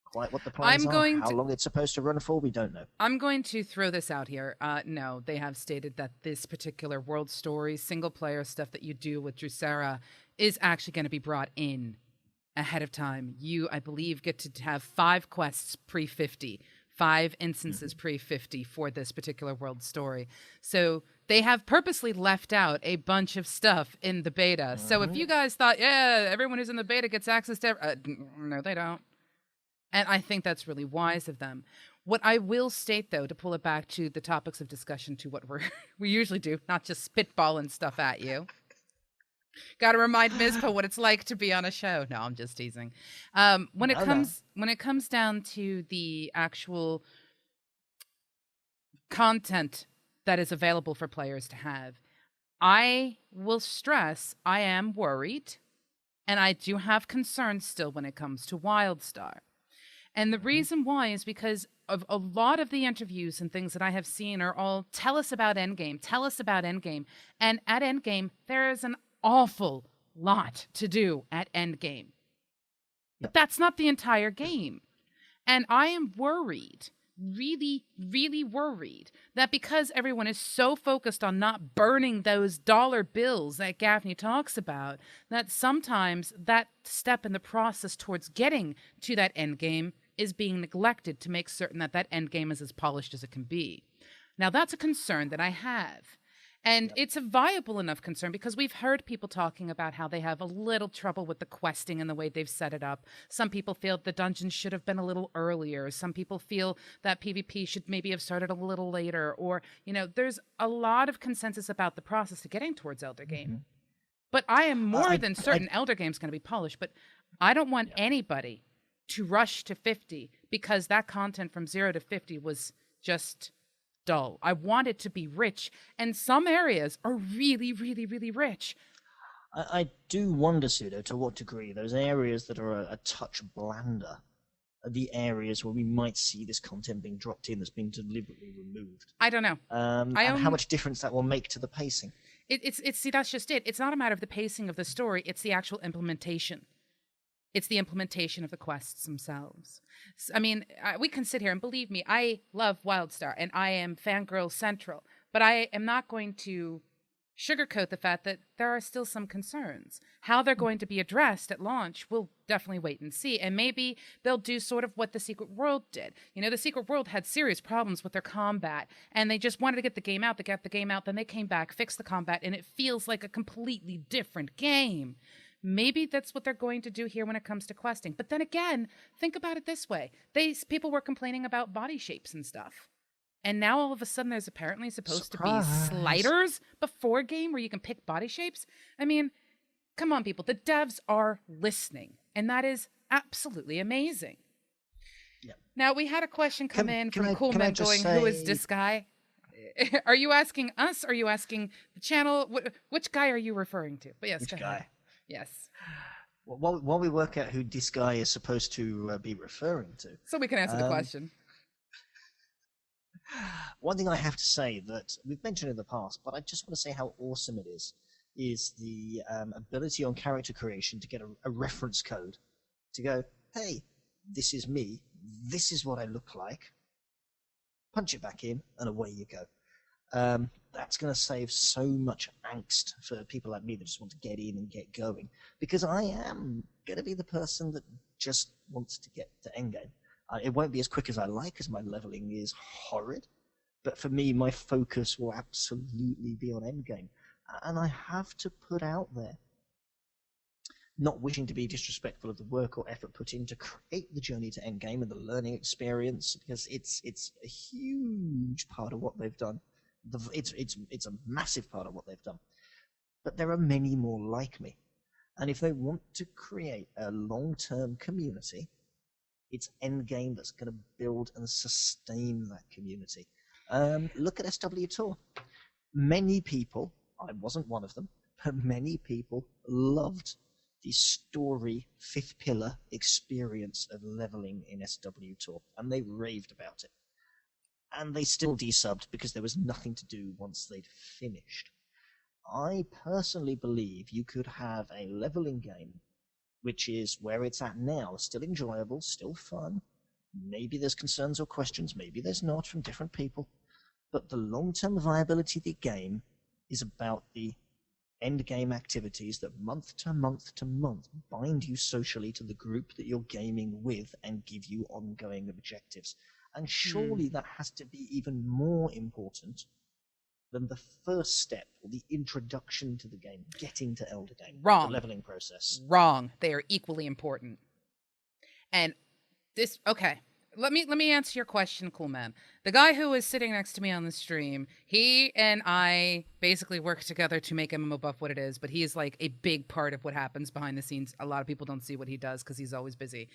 Quite what the plans are, how long it's supposed to run for, we don't know. I'm going to throw this out here. No, they have stated that this particular world story, single-player stuff that you do with Drusera, is actually going to be brought in ahead of time. You, I believe, get to have 5 quests pre-50, 5 instances pre-50 for this particular world story. So they have purposely left out a bunch of stuff in the beta. So if you guys thought, yeah, everyone who's in the beta gets access to... no, they don't. And I think that's really wise of them. What I will state, though, to pull it back to the topics of discussion to what we usually do, not just spitballing stuff at you. Got to remind Mizpah what it's like to be on a show. No, I'm just teasing. When it comes down to the actual content that is available for players to have, I will stress I am worried, and I do have concerns still when it comes to WildStar. And the reason why is because of a lot of the interviews and things that I have seen are all, tell us about Endgame, tell us about Endgame. And at Endgame, there is an awful lot to do at Endgame. But that's not the entire game. And I am worried, really, really worried, that because everyone is so focused on not burning those dollar bills that Gaffney talks about, that sometimes that step in the process towards getting to that Endgame is being neglected to make certain that that end game is as polished as it can be. Now, that's a concern that I have. And it's a viable enough concern because we've heard people talking about how they have a little trouble with the questing and the way they've set it up. Some people feel the dungeons should have been a little earlier. Some people feel that PvP should maybe have started a little later. Or, you know, there's a lot of consensus about the process to getting towards Elder Game. But I am more than certain Elder Game's going to be polished. But I don't want anybody to rush to 50 because that content from 0 to 50 was just dull. I want it to be rich, and some areas are really, really, really rich. I do wonder, Pseudo, to what degree those areas that are a touch blander are the areas where we might see this content being dropped in that's being deliberately removed. I don't know. And how much difference that will make to the pacing. See, that's just it. It's not a matter of the pacing of the story. It's the actual implementation. It's the implementation of the quests themselves. I mean, we can sit here and believe me, I love WildStar and I am fangirl central, but I am not going to sugarcoat the fact that there are still some concerns. How they're going to be addressed at launch, we'll definitely wait and see. And maybe they'll do sort of what the Secret World did. You know, the Secret World had serious problems with their combat, and they just wanted to get the game out. They got the game out, then they came back, fixed the combat, and it feels like a completely different game. Maybe that's what they're going to do here when it comes to questing. But then again, think about it this way. People were complaining about body shapes and stuff. And now all of a sudden there's apparently supposed to be sliders before game where you can pick body shapes. I mean, come on, people. The devs are listening. And that is absolutely amazing. Yeah. Now, we had a question come in from Coolman going, who is this guy? Are you asking us? Or are you asking the channel? Which guy are you referring to? But yes, which go guy? Ahead. Yes. Well, while we work out who this guy is supposed to be referring to. So we can answer the question. One thing I have to say that we've mentioned in the past, but I just want to say how awesome it is the ability on character creation to get a reference code. To go, hey, this is me. This is what I look like. Punch it back in, and away you go. that's going to save so much angst for people like me that just want to get in and get going, because I am going to be the person that just wants to get to endgame. It won't be as quick as I like, because my leveling is horrid, but for me, my focus will absolutely be on endgame. And I have to put out there, not wishing to be disrespectful of the work or effort put in to create the journey to endgame and the learning experience, because it's a huge part of what they've done. It's a massive part of what they've done. But there are many more like me. And if they want to create a long-term community, it's endgame that's going to build and sustain that community. Look at SW Tour. Many people, I wasn't one of them, but many people loved the story fifth pillar experience of leveling in SW Tour, and they raved about it. And they still desubbed because there was nothing to do once they'd finished. I personally believe you could have a leveling game which is where it's at now, still enjoyable, still fun. Maybe there's concerns or questions, maybe there's not, from different people. But the long-term viability of the game is about the end-game activities that month to month to month bind you socially to the group that you're gaming with and give you ongoing objectives. And surely that has to be even more important than the first step, or the introduction to the game, getting to Elder Game. Wrong. The leveling process. Wrong. They are equally important. And this, okay. Let me answer your question, cool man. The guy who is sitting next to me on the stream, he and I basically work together to make MMOBuff what it is, but he is like a big part of what happens behind the scenes. A lot of people don't see what he does because he's always busy.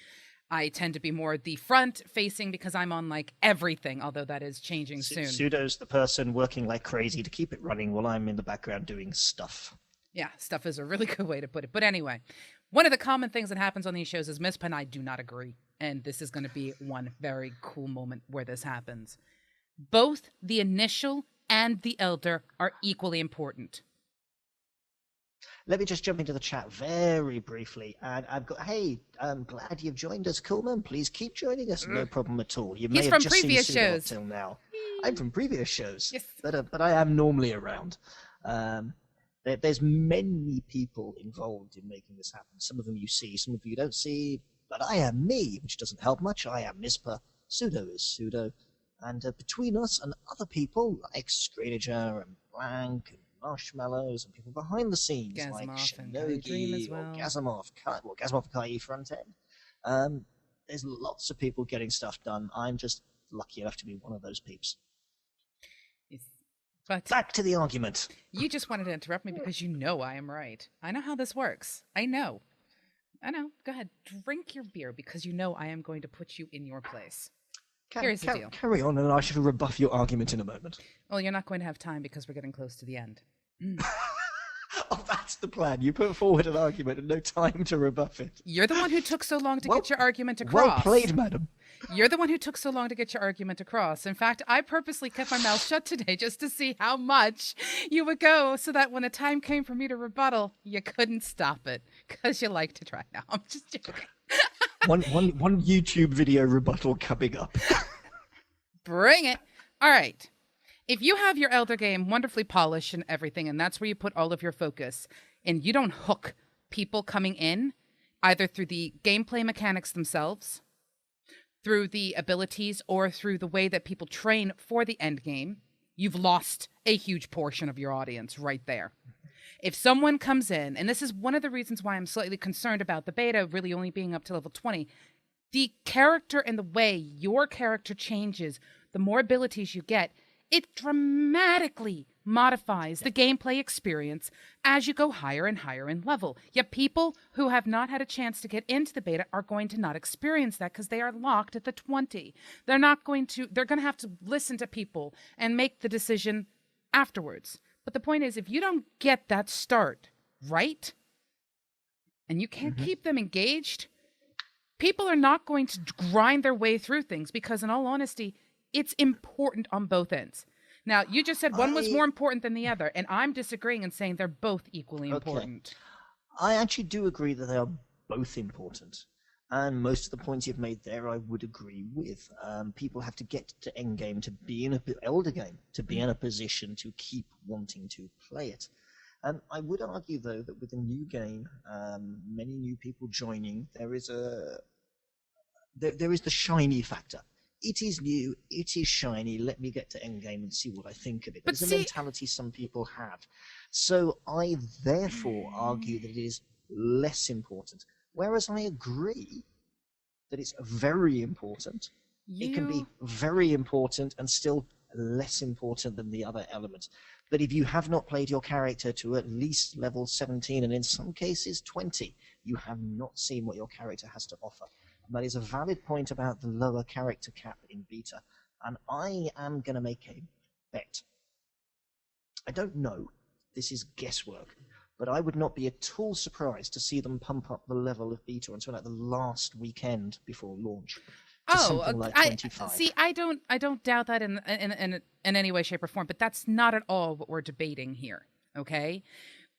I tend to be more the front facing because I'm on like everything, although that is changing soon. Pseudo's the person working like crazy to keep it running while I'm in the background doing stuff. Yeah, stuff is a really good way to put it. But anyway, one of the common things that happens on these shows is Mizpah and I do not agree. And this is going to be one very cool moment where this happens. Both the initial and the elder are equally important. Let me just jump into the chat very briefly. And I've got, hey, I'm glad you've joined us, Coolman. Please keep joining us. No problem at all. You may He's have from just previous seen Pseudo shows. up till now. I'm from previous shows. Yes. But I am normally around. There's many people involved in making this happen. Some of them you see, some of you don't see. But I am me, which doesn't help much. I am Mizpah. Pseudo is Pseudo. And between us and other people like Screenager and Blank and Marshmallows and people behind the scenes like Shinogi or Gazamov and Kai front end, there's lots of people getting stuff done. I'm just lucky enough to be one of those peeps. Yes. But back to the argument. You just wanted to interrupt me because you know I am right. I know how this works. I know. Go ahead. Drink your beer because you know I am going to put you in your place. Here's the deal. Carry on, and I shall rebuff your argument in a moment. Well, you're not going to have time because we're getting close to the end. Oh, that's the plan. You put forward an argument and no time to rebuff it. You're the one who took so long to get your argument across. Well played, madam. You're the one who took so long to get your argument across. In fact, I purposely kept my mouth shut today just to see how much you would go so that when the time came for me to rebuttal, you couldn't stop it because you like to try. Now, I'm just joking. one YouTube video rebuttal coming up. Bring it. All right. If you have your Elder game wonderfully polished and everything, and that's where you put all of your focus, and you don't hook people coming in, either through the gameplay mechanics themselves, through the abilities, or through the way that people train for the end game, you've lost a huge portion of your audience right there. If someone comes in, and this is one of the reasons why I'm slightly concerned about the beta really only being up to level 20, the character and the way your character changes, the more abilities you get, it dramatically modifies the gameplay experience as you go higher and higher in level. Yet people who have not had a chance to get into the beta are going to not experience that because they are locked at the 20. They're going to have to listen to people and make the decision afterwards. But the point is, if you don't get that start right, and you can't keep them engaged, people are not going to grind their way through things because, in all honesty, it's important on both ends. Now, you just said one was more important than the other, and I'm disagreeing and saying they're both equally important. I actually do agree that they are both important. And most of the points you've made there, I would agree with. People have to get to endgame to be in elder game to be in a position to keep wanting to play it. I would argue, though, that with a new game, many new people joining, there is the shiny factor. It is new, it is shiny, let me get to endgame and see what I think of it. There's a mentality some people have. So I therefore argue that it is less important. Whereas I agree that it's very important. It can be very important and still less important than the other elements. But if you have not played your character to at least level 17, and in some cases 20, you have not seen what your character has to offer. And that is a valid point about the lower character cap in beta. And I am going to make a bet. I don't know. This is guesswork. But I would not be at all surprised to see them pump up the level of beta until like the last weekend before launch. Something like 25. I don't doubt that in any way, shape, or form. But that's not at all what we're debating here. Okay,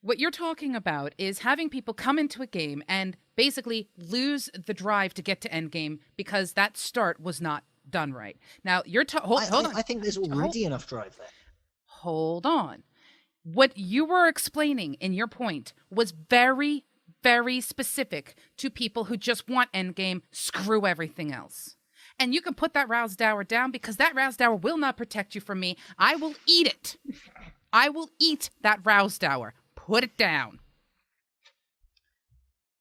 what you're talking about is having people come into a game and basically lose the drive to get to end game because that start was not done right. Now you're hold on. I think there's already enough drive there. Hold on. What you were explaining in your point was very, very specific to people who just want endgame, screw everything else. And you can put that Rouse Dower down because that Rouse Dower will not protect you from me. I will eat it. I will eat that Rouse Dower. Put it down.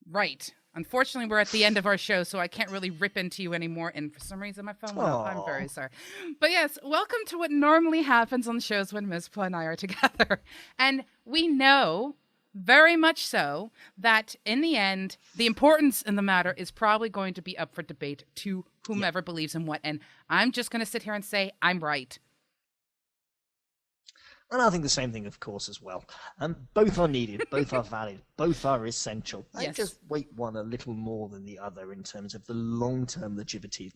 Right. Unfortunately, we're at the end of our show, so I can't really rip into you anymore. And for some reason, my phone went off. I'm very sorry. But yes, welcome to what normally happens on shows when Mizpah and I are together. And we know, very much so, that in the end, the importance in the matter is probably going to be up for debate to whomever believes in what. And I'm just going to sit here and say, I'm right. And I think the same thing, of course, as well. Both are needed, both are valid, both are essential. I just weight one a little more than the other in terms of the long-term longevity.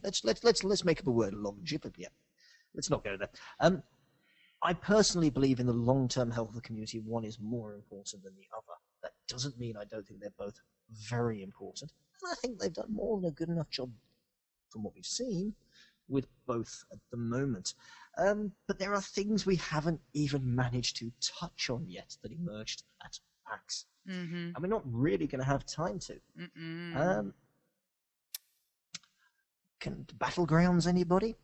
Let's make up a word, longevity. Yeah. Let's not go there. I personally believe in the long-term health of the community. One is more important than the other. That doesn't mean I don't think they're both very important. And I think they've done more than a good enough job from what we've seen with both at the moment. But there are things we haven't even managed to touch on yet that emerged at PAX. And we're not really going to have time to. Battlegrounds, anybody?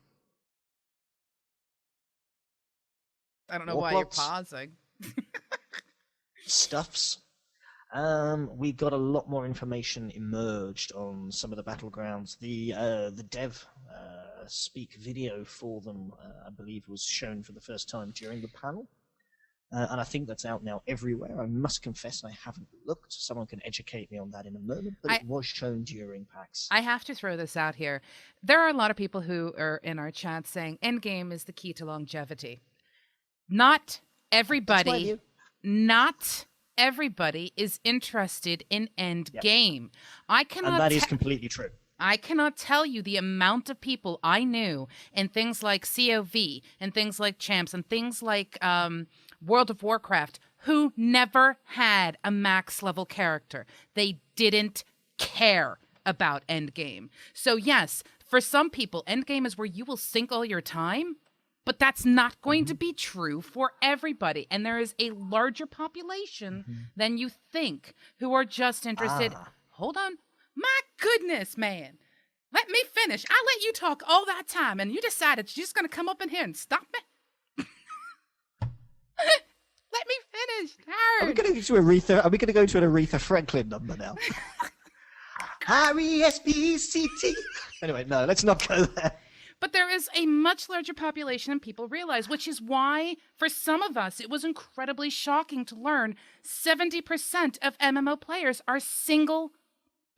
I don't know why you're pausing. Stuffs. We got a lot more information emerged on some of the battlegrounds. The dev speak video for them, I believe, was shown for the first time during the panel. And I think that's out now everywhere. I must confess I haven't looked. Someone can educate me on that in a moment, but it was shown during PAX. I have to throw this out here. There are a lot of people who are in our chat saying endgame is the key to longevity. Not everybody is interested in end game. And that is completely true. I cannot tell you the amount of people I knew in things like COV and things like Champs and things like World of Warcraft who never had a max level character. They didn't care about endgame. So yes, for some people, endgame is where you will sink all your time. But that's not going to be true for everybody. And there is a larger population than you think who are just interested. Hold on. My goodness, man. Let me finish. I let you talk all that time, and you decided you're just going to come up in here and stop me? Let me finish. Are we going to go to Aretha? Are we going to go to an Aretha Franklin number now? R-E-S-P-C-T. Anyway, no, let's not go there. But there is a much larger population than people realize, which is why, for some of us, it was incredibly shocking to learn 70% of MMO players are single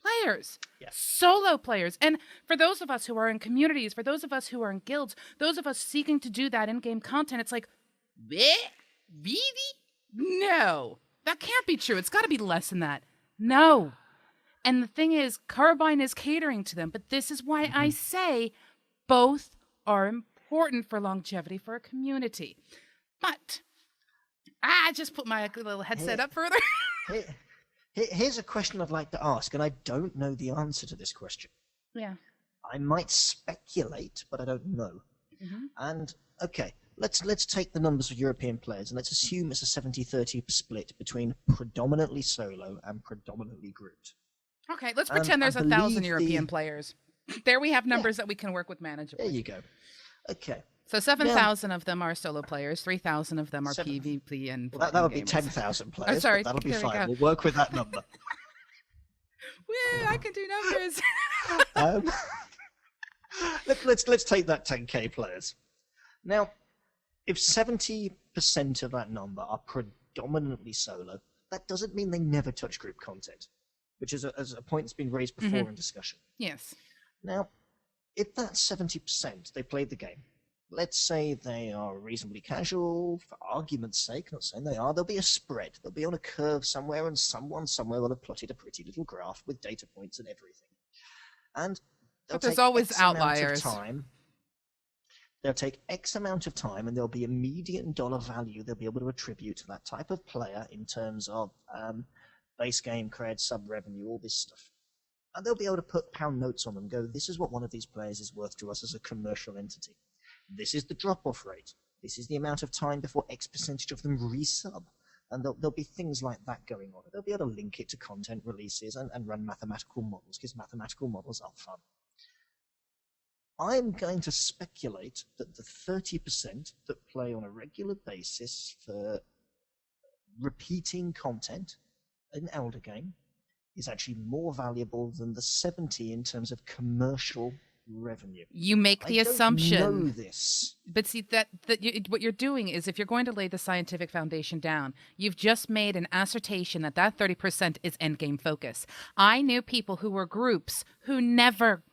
players, solo players. And for those of us who are in communities, for those of us who are in guilds, those of us seeking to do that in-game content, it's like, really? No, that can't be true. It's got to be less than that. No. And the thing is, Carbine is catering to them, but this is why I say both are important for longevity for a community. But I just put my little headset up further. Here's a question I'd like to ask, and I don't know the answer to this question. Yeah. I might speculate, but I don't know. Mm-hmm. And okay, let's take the numbers of European players, and let's assume it's a 70-30 split between predominantly solo and predominantly grouped. Okay, let's And pretend I there's 1,000 believe European players. There we have numbers that we can work with There manageably. you go. Okay. So 7,000 of them are solo players, 3,000 of them are Seven- PvP and Well, that would be gamers. 10,000 players. sorry, But that'll be there we fine. go. We'll work with that number. Woo, I can do numbers. um, let's take that 10k players. Now, if 70% of that number are predominantly solo, that doesn't mean they never touch group content, which is a point that's been raised before in discussion. Yes. Now, if that 70% they played the game, let's say they are reasonably casual, for argument's sake, not saying they are, there'll be a spread. They'll be on a curve somewhere, and someone somewhere will have plotted a pretty little graph with data points and everything. And But there's always X amount of outliers. time. They'll take X amount of time, and there'll be a median dollar value they'll be able to attribute to that type of player in terms of base game cred, sub revenue, all this stuff. And they'll be able to put pound notes on them, go, this is what one of these players is worth to us as a commercial entity. This is the drop-off rate. This is the amount of time before X percentage of them resub. And there'll be things like that going on. They'll be able to link it to content releases and run mathematical models, because mathematical models are fun. I'm going to speculate that the 30% that play on a regular basis for repeating content in Elder Game is actually more valuable than the 70 in terms of commercial revenue. You make the I don't assumption. know this. But see, what you're doing is, if you're going to lay the scientific foundation down, you've just made an assertion that 30% is endgame focus. I knew people who were groups who never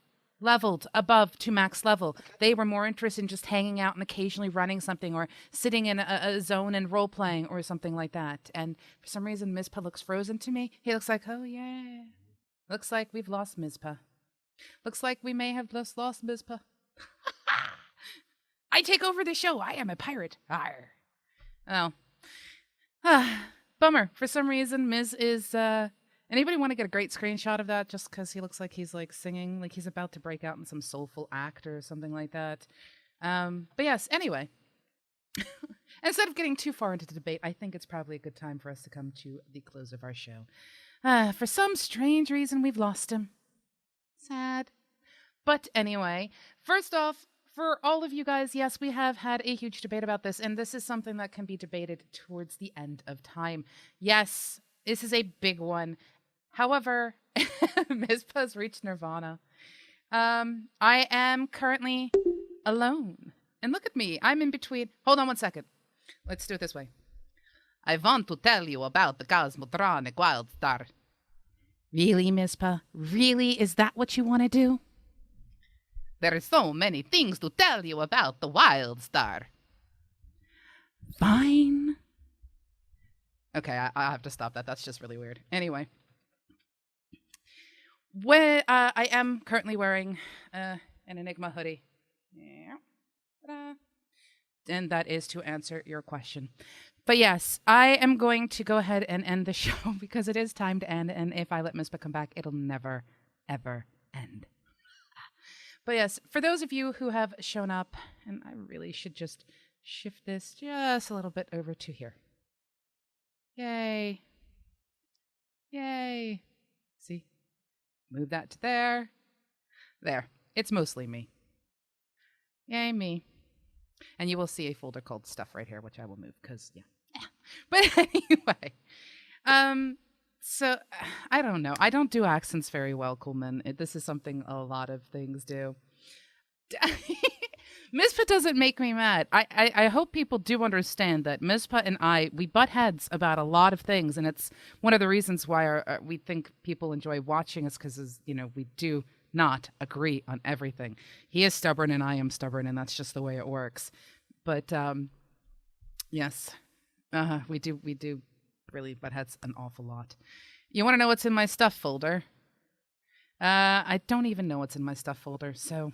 leveled above to max level. They were more interested in just hanging out and occasionally running something or sitting in a zone and role playing or something like that. And for some reason, Mizpah looks frozen to me. He looks like, oh yeah, looks like we've lost Mizpah. Looks like we may have just lost Mizpah. I take over the show. I am a pirate. Arr. Oh. Bummer. For some reason, Miz is... Anybody want to get a great screenshot of that, just because he looks like he's like singing, like he's about to break out in some soulful act or something like that? But yes, anyway. Instead of getting too far into the debate, I think it's probably a good time for us to come to the close of our show. For some strange reason, we've lost him. Sad. But anyway, first off, for all of you guys, yes, we have had a huge debate about this, and this is something that can be debated towards the end of time. Yes, this is a big one. However, Mizpah's reached Nirvana. I am currently alone. And look at me. I'm in between. Hold on one second. Let's do it this way. I want to tell you about the Cosmotronic Wildstar. Really, Mizpah? Really? Is that what you want to do? There are so many things to tell you about the Wildstar. Fine. Okay, I have to stop that. That's just really weird. Anyway. I am currently wearing an Enigma hoodie. Yeah. Ta-da. And that is to answer your question. But yes, I am going to go ahead and end the show because it is time to end. And if I let Mizpah come back, it'll never, ever end. But yes, for those of you who have shown up, and I really should just shift this just a little bit over to here. Yay. Yay. See? Move that to there. There. It's mostly me. Yay, me. And you will see a folder called Stuff right here, which I will move because, yeah. But anyway. So, I don't know. I don't do accents very well, Coleman. This is something a lot of things do. Mizpah doesn't make me mad. I hope people do understand that Mizpah and we butt heads about a lot of things, and it's one of the reasons why we think people enjoy watching us, because, we do not agree on everything. He is stubborn and I am stubborn, and that's just the way it works. But yes, we do really butt heads an awful lot. You want to know what's in my stuff folder? I don't even know what's in my stuff folder, so...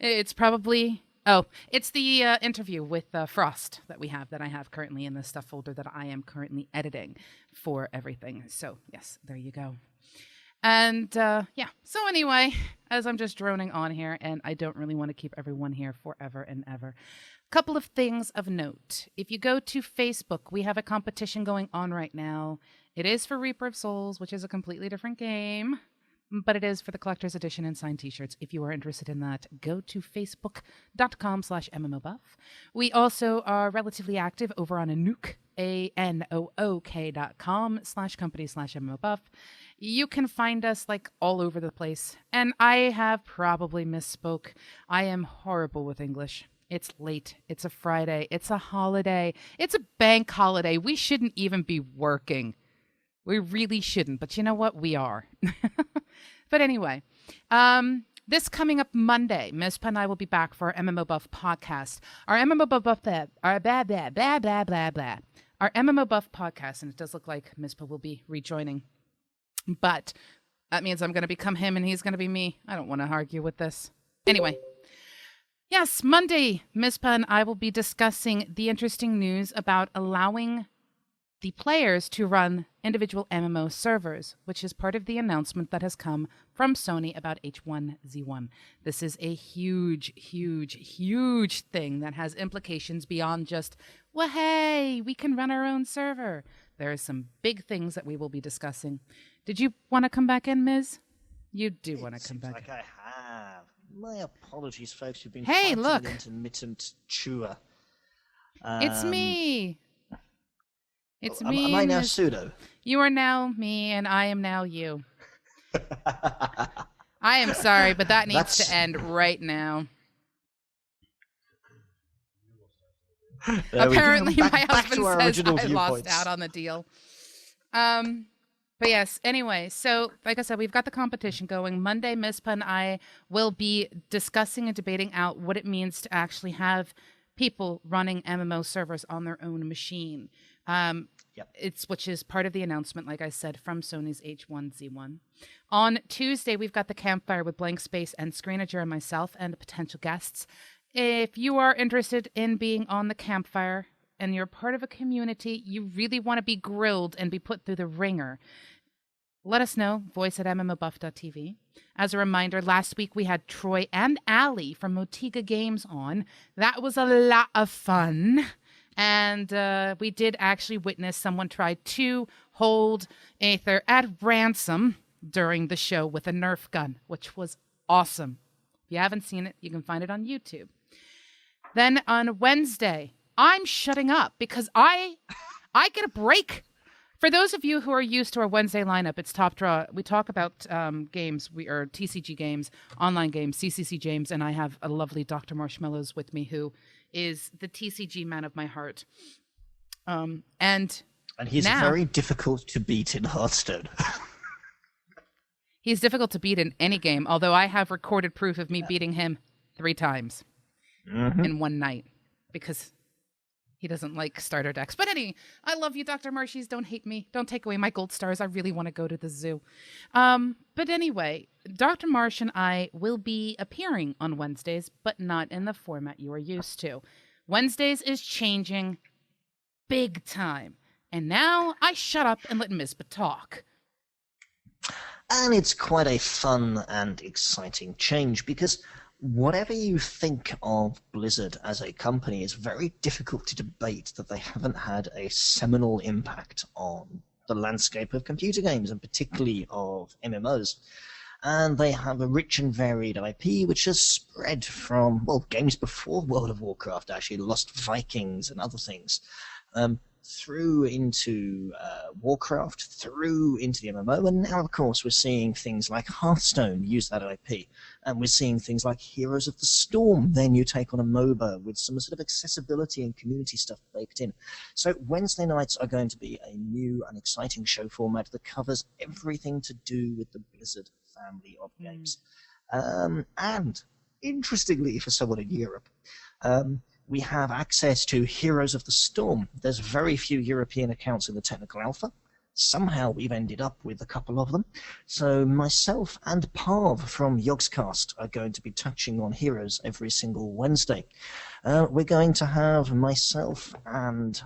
It's probably Oh, it's the interview with Frost that I have currently in the stuff folder that I am currently editing for everything. So, yes, there you go. And yeah, so anyway, as I'm just droning on here, and I don't really want to keep everyone here forever and ever, couple of things of note. If you go to Facebook, we have a competition going on right now. It is for Reaper of Souls, which is a completely different game, but it is for the collector's edition and signed t-shirts. If you are interested in that, go to facebook.com/MMObuff. We also are relatively active over on Anook, anook.com/company/MMObuff. You can find us like all over the place. And I have probably misspoke. I am horrible with English. It's late. It's a Friday. It's a holiday. It's a bank holiday. We shouldn't even be working. We really shouldn't. But you know what? We are. But anyway, this coming up Monday, Mizpah and I will be back for our MMO Buff podcast. Our MMO Buff, our Our MMO Buff podcast, and it does look like Mizpah will be rejoining. But that means I'm going to become him and he's going to be me. I don't want to argue with this. Anyway. Yes, Monday, Mizpah and I will be discussing the interesting news about allowing the players to run individual MMO servers, which is part of the announcement that has come from Sony about H1Z1. This is a huge, huge, huge thing that has implications beyond just, well, hey, we can run our own server. There are some big things that we will be discussing. Did you want to come back in, Miz? You do want to come back. Like I have. My apologies, folks. You've been hey, fighting look. an intermittent chewer. It's me. It's me. Am I now Pseudo? You are now me, and I am now you. I am sorry, but that needs to end right now. Apparently, my husband says I lost out on the deal. But yes, anyway, so like I said, we've got the competition going. Monday, Mizpah and I will be discussing and debating out what it means to actually have people running MMO servers on their own machine. Which is part of the announcement, like I said, from Sony's H1Z1. On Tuesday, we've got the campfire with Blank Space and Screenager and myself and potential guests. If you are interested in being on the campfire and you're part of a community, you really want to be grilled and be put through the ringer, let us know, voice at MMOBuff.TV. As a reminder, last week we had Troy and Allie from Motiga Games on. That was a lot of fun. And we did actually witness someone try to hold Aether at ransom during the show with a Nerf gun, which was awesome. If you haven't seen it, you can find it on YouTube. Then on Wednesday, I'm shutting up because I get a break. For those of you who are used to our Wednesday lineup, it's Top Draw. We talk about games, TCG games, online games, CCC games, and I have a lovely Dr. Marshmallows with me who is the TCG man of my heart. And he's now, very difficult to beat in Hearthstone. He's difficult to beat in any game, although I have recorded proof of me beating him 3 times in one night because he doesn't like starter decks. But I love you, Dr. Marshies. Don't hate me. Don't take away my gold stars. I really want to go to the zoo. But anyway, Dr. Marsh and I will be appearing on Wednesdays, but not in the format you are used to. Wednesdays is changing big time. And now I shut up and let Mizpah talk. And it's quite a fun and exciting change because whatever you think of Blizzard as a company, it's very difficult to debate that they haven't had a seminal impact on the landscape of computer games, and particularly of MMOs. And they have a rich and varied IP, which has spread from, games before World of Warcraft, actually, Lost Vikings and other things, through into Warcraft, through into the MMO, and now, of course, we're seeing things like Hearthstone use that IP, and we're seeing things like Heroes of the Storm, their new take on a MOBA with some sort of accessibility and community stuff baked in. So Wednesday nights are going to be a new and exciting show format that covers everything to do with the Blizzard family of games. And, interestingly, for someone in Europe, we have access to Heroes of the Storm. There's very few European accounts in the technical alpha, somehow we've ended up with a couple of them. So myself and Parv from Yogscast are going to be touching on heroes every single Wednesday. We're going to have myself and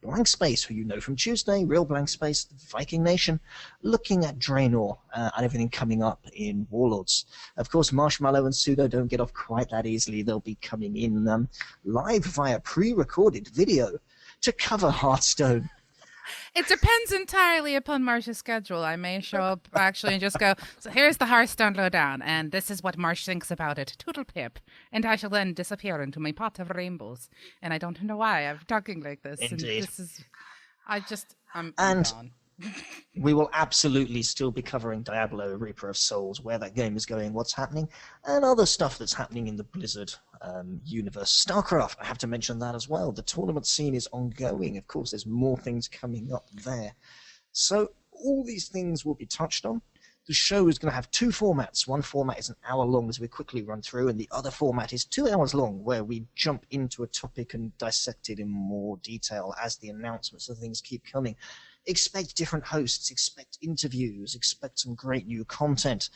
Blank Space, who you know from Tuesday, Real Blank Space, Viking Nation, looking at Draenor and everything coming up in Warlords. Of course, Marshmallow and Pseudo don't get off quite that easily. They'll be coming in live via pre-recorded video to cover Hearthstone. It depends entirely upon Marsh's schedule. I may show up actually and just go, so here's the Hearthstone lowdown, and this is what Marsh thinks about it. Toodle pip. And I shall then disappear into my pot of rainbows. And I don't know why I'm talking like this. Indeed. And this is, I'm And gone. we will absolutely still be covering Diablo, Reaper of Souls, where that game is going, what's happening, and other stuff that's happening in the Blizzard universe. StarCraft, I have to mention that as well. The tournament scene is ongoing. Of course, there's more things coming up there. So all these things will be touched on. The show is going to have two formats. One format is an hour long as we quickly run through, and the other format is 2 hours long where we jump into a topic and dissect it in more detail as the announcements and things keep coming. Expect different hosts, expect interviews, expect some great new content.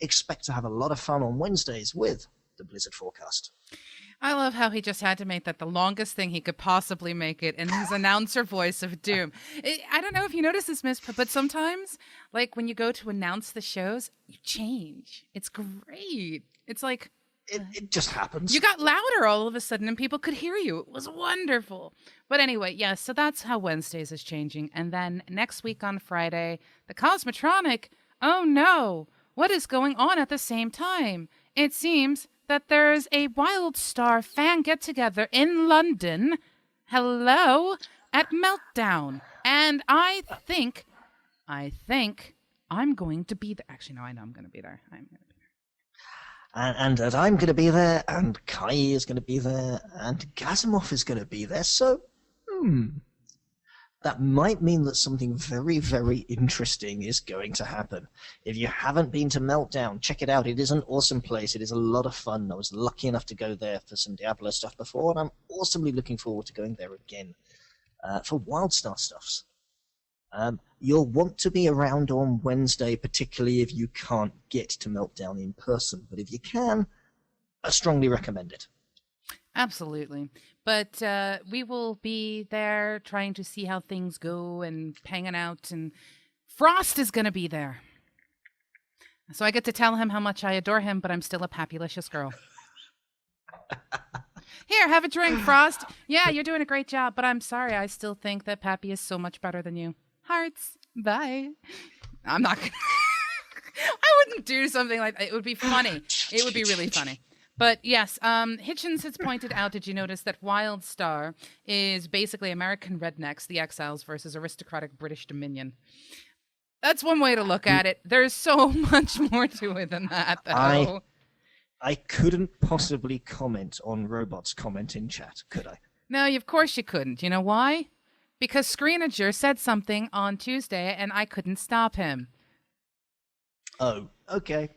Expect to have a lot of fun on Wednesdays with the Blizzard Forecast. I love how he just had to make that the longest thing he could possibly make it in his announcer voice of doom. I don't know if you notice this, Mizpah, but sometimes, like when you go to announce the shows, you change. It's great. It's like... It just happens. You got louder all of a sudden and people could hear you. It was wonderful. But anyway, yeah, so that's how Wednesdays is changing. And then next week on Friday, the Cosmotronic, oh no, what is going on at the same time? It seems that there's a WildStar fan get-together in London, hello, at Meltdown. And I think I'm going to be there. Actually, no, I know I'm going to be there. I'm going to be there. And I'm going to be there, and Kai is going to be there, and Gazimov is going to be there, so, that might mean that something very, very interesting is going to happen. If you haven't been to Meltdown, check it out. It is an awesome place. It is a lot of fun. I was lucky enough to go there for some Diablo stuff before, and I'm awesomely looking forward to going there again for WildStar stuffs. You'll want to be around on Wednesday, particularly if you can't get to Meltdown in person. But if you can, I strongly recommend it. Absolutely. But we will be there trying to see how things go and hanging out. And Frost is going to be there. So I get to tell him how much I adore him, but I'm still a papulicious girl. Here, have a drink, Frost. Yeah, you're doing a great job, but I'm sorry. I still think that Pappy is so much better than you. Hearts. Bye. I'm not going to... I wouldn't do something like that. It would be funny. It would be really funny. But yes, Hitchens has pointed out, did you notice that WildStar is basically American rednecks, the exiles, versus aristocratic British Dominion? That's one way to look at it. There's so much more to it than that, though. I couldn't possibly comment on Robot's comment in chat, could I? No, of course you couldn't. You know why? Because Screenager said something on Tuesday, and I couldn't stop him. Oh, okay.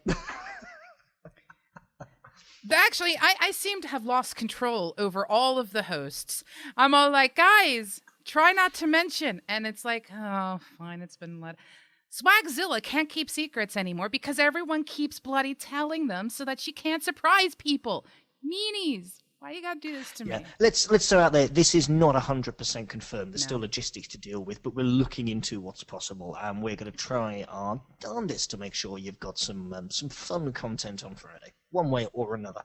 Actually, I seem to have lost control over all of the hosts. I'm all like, guys, try not to mention. And it's like, oh, fine, it's been let. Swagzilla can't keep secrets anymore because everyone keeps bloody telling them so that she can't surprise people. Meanies. Why you gotta do this to me? Let's throw out there, this is not 100% confirmed. There's still logistics to deal with, but we're looking into what's possible, and we're going to try our darndest to make sure you've got some fun content on Friday, one way or another.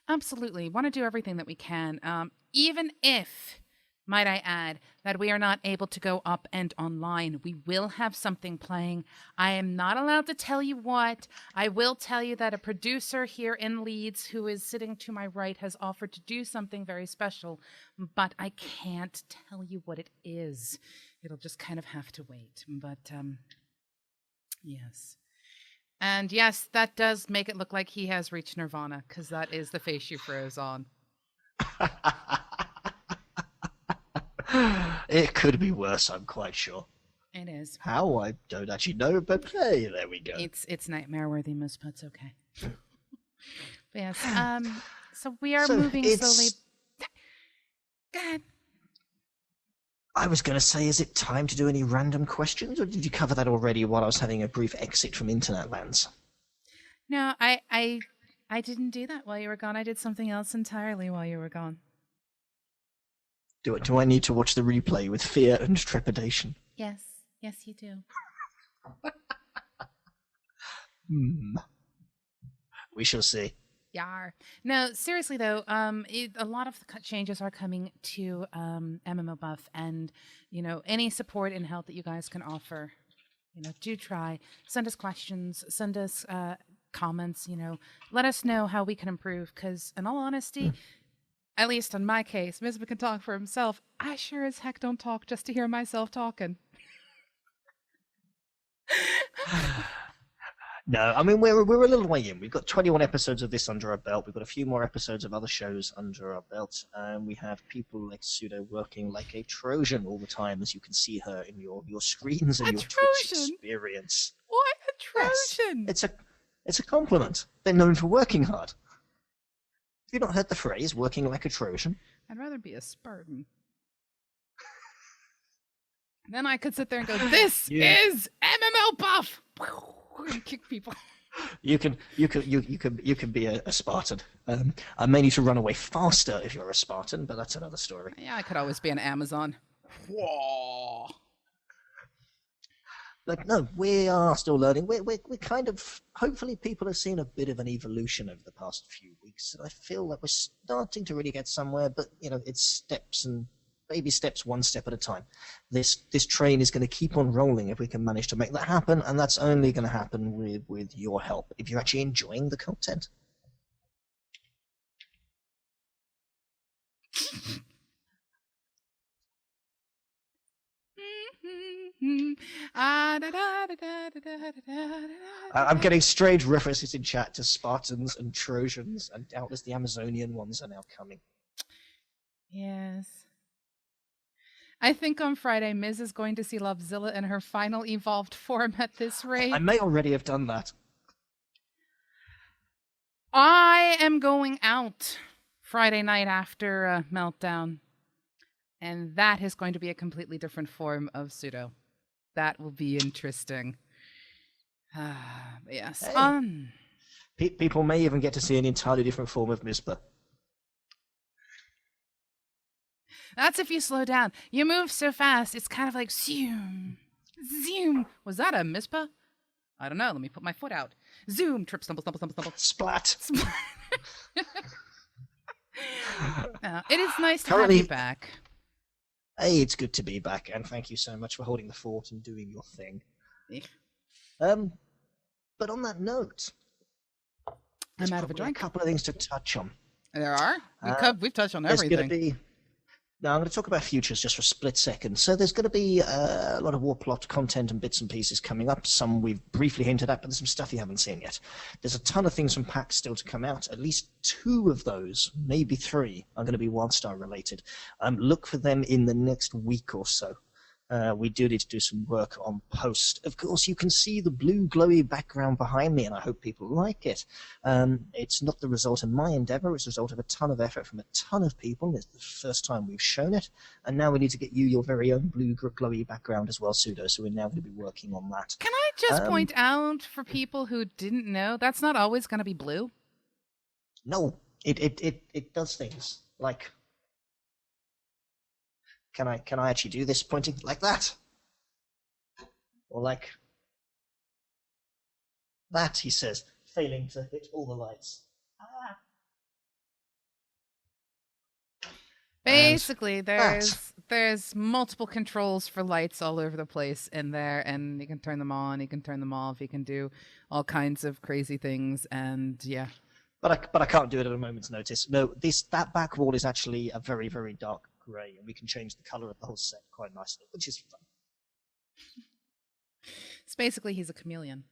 Absolutely. Want to do everything that we can, even if, might I add, that we are not able to go up and online. We will have something playing. I am not allowed to tell you what. I will tell you that a producer here in Leeds, who is sitting to my right, has offered to do something very special, but I can't tell you what it is. It'll just kind of have to wait. But, yes. And yes, that does make it look like he has reached Nirvana, because that is the face you froze on. It could be worse, I'm quite sure. It is. How? I don't actually know, but hey, there we go. It's nightmare-worthy, Mizpah. It's okay. But yes, so we are moving slowly. Go ahead. I was going to say, is it time to do any random questions, or did you cover that already while I was having a brief exit from internet lands? No, I didn't do that while you were gone. I did something else entirely while you were gone. Do I need to watch the replay with fear and trepidation? Yes, you do. We shall see. Yar. No, seriously though, a lot of the changes are coming to MMOBuff, and any support and help that you guys can offer, do try. Send us questions, send us comments. Let us know how we can improve. Because, in all honesty, at least in my case, Mizpah can talk for himself. I sure as heck don't talk just to hear myself talking. No, I mean, we're a little way in. We've got 21 episodes of this under our belt. We've got a few more episodes of other shows under our belt. And we have people like Pseudo working like a Trojan all the time, as you can see her in your screens and your Twitch experience. What? A Trojan? Yes, it's a compliment. They're known for working hard. Have you not heard the phrase, working like a Trojan? I'd rather be a Spartan. Then I could sit there and go, this is MMOBuff! And kick people. You can be a Spartan. I may need to run away faster if you're a Spartan, but that's another story. Yeah, I could always be an Amazon. Whoa. Like, no, we are still learning. We're kind of, hopefully people have seen a bit of an evolution over the past few weeks. And I feel like we're starting to really get somewhere, but, it's steps and baby steps, one step at a time. This train is going to keep on rolling if we can manage to make that happen, and that's only going to happen with your help, if you're actually enjoying the content. I'm getting strange references in chat to Spartans and Trojans, and doubtless the Amazonian ones are now coming. Yes. I think on Friday, Miz is going to see Lovezilla in her final evolved form at this rate. I may already have done that. I am going out Friday night after Meltdown. And that is going to be a completely different form of Pseudo. That will be interesting. Yes. Hey. People may even get to see an entirely different form of Mizpah. That's if you slow down. You move so fast, it's kind of like zoom, zoom. Was that a Mizpah? I don't know. Let me put my foot out. Zoom, trip, stumble, stumble, stumble, stumble. Splat. It is nice to have you back. Hey, it's good to be back, and thank you so much for holding the fort and doing your thing. But on that note, I'm out of a drink. A couple of things to touch on. There are. We've touched on everything. Now, I'm going to talk about futures just for a split second. So there's going to be a lot of war plot content and bits and pieces coming up. Some we've briefly hinted at, but there's some stuff you haven't seen yet. There's a ton of things from PAX still to come out. At least 2 of those, maybe 3, are going to be WildStar related. Look for them in the next week or so. We do need to do some work on post. Of course, you can see the blue glowy background behind me, and I hope people like it. It's not the result of my endeavor. It's the result of a ton of effort from a ton of people. It's the first time we've shown it. And now we need to get you your very own blue glowy background as well, Pseudo. So we're now going to be working on that. Can I just point out for people who didn't know, that's not always going to be blue? No, it does things like... Can I actually do this pointing like that? Or like that, he says, failing to hit all the lights. Basically, there's multiple controls for lights all over the place in there, and you can turn them on, you can turn them off, you can do all kinds of crazy things, and yeah. But I can't do it at a moment's notice. No, that back wall is actually a very, very dark grey, and we can change the colour of the whole set quite nicely, which is fun. It's basically he's a chameleon.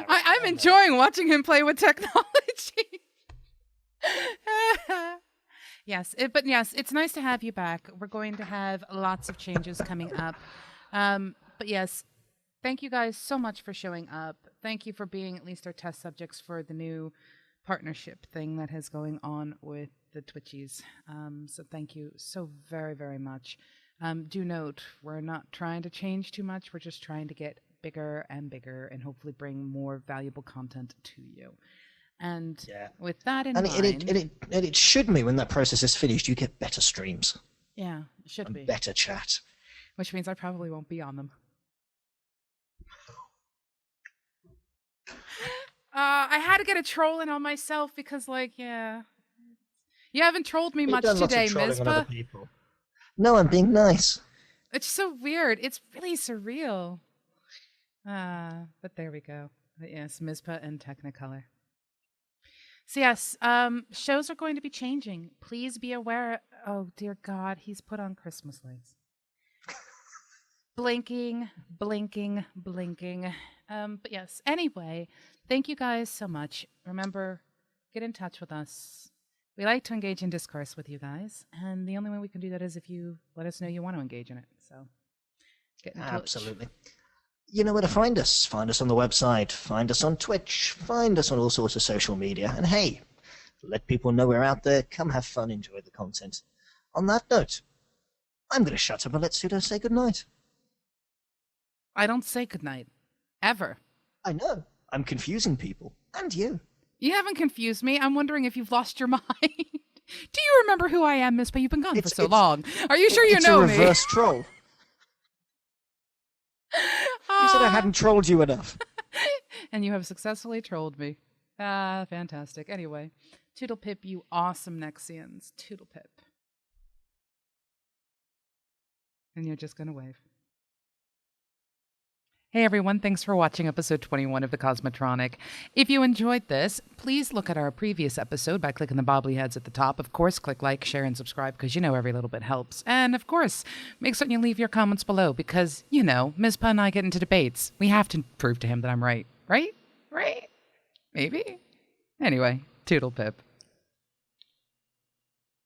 I'm enjoying watching him play with technology. Yes, it's nice to have you back. We're going to have lots of changes coming up. But yes, thank you guys so much for showing up. Thank you for being at least our test subjects for the new partnership thing that is going on with the Twitchies. So thank you so very, very much. Do note, we're not trying to change too much. We're just trying to get bigger and bigger and hopefully bring more valuable content to you. And with that in mind... And it should mean when that process is finished, you get better streams. Yeah, it should be. Better chat. Which means I probably won't be on them. I had to get a troll in on myself because, like, yeah. You haven't trolled me much today, Mizpah. No, I'm being nice. It's so weird. It's really surreal. But there we go. But yes, Mizpah and Technicolor. So yes, shows are going to be changing. Please be aware. Oh, dear God, he's put on Christmas lights. Blinking, blinking, blinking. But yes, anyway, thank you guys so much. Remember, get in touch with us. We like to engage in discourse with you guys, and the only way we can do that is if you let us know you want to engage in it. So, get in touch. Absolutely. You know where to find us. Find us on the website, find us on Twitch, find us on all sorts of social media, and hey, let people know we're out there. Come have fun, enjoy the content. On that note, I'm going to shut up and let Pseudo say goodnight. I don't say goodnight. Ever. I know. I'm confusing people. And you. You haven't confused me. I'm wondering if you've lost your mind. Do you remember who I am, Mizpah? You've been gone for so long. Are you sure you know me? It's a reverse troll. You said I hadn't trolled you enough. And you have successfully trolled me. Fantastic. Anyway, Toodle Pip, you awesome Nexians. Toodle Pip. And you're just going to wave. Hey everyone, thanks for watching episode 21 of the Cosmotronic. If you enjoyed this, please look at our previous episode by clicking the bobbly heads at the top. Of course, click like, share, and subscribe because you know every little bit helps. And of course, make certain you leave your comments below because, you know, Mizpah and I get into debates. We have to prove to him that I'm right. Right? Right? Maybe? Anyway, Toodle Pip.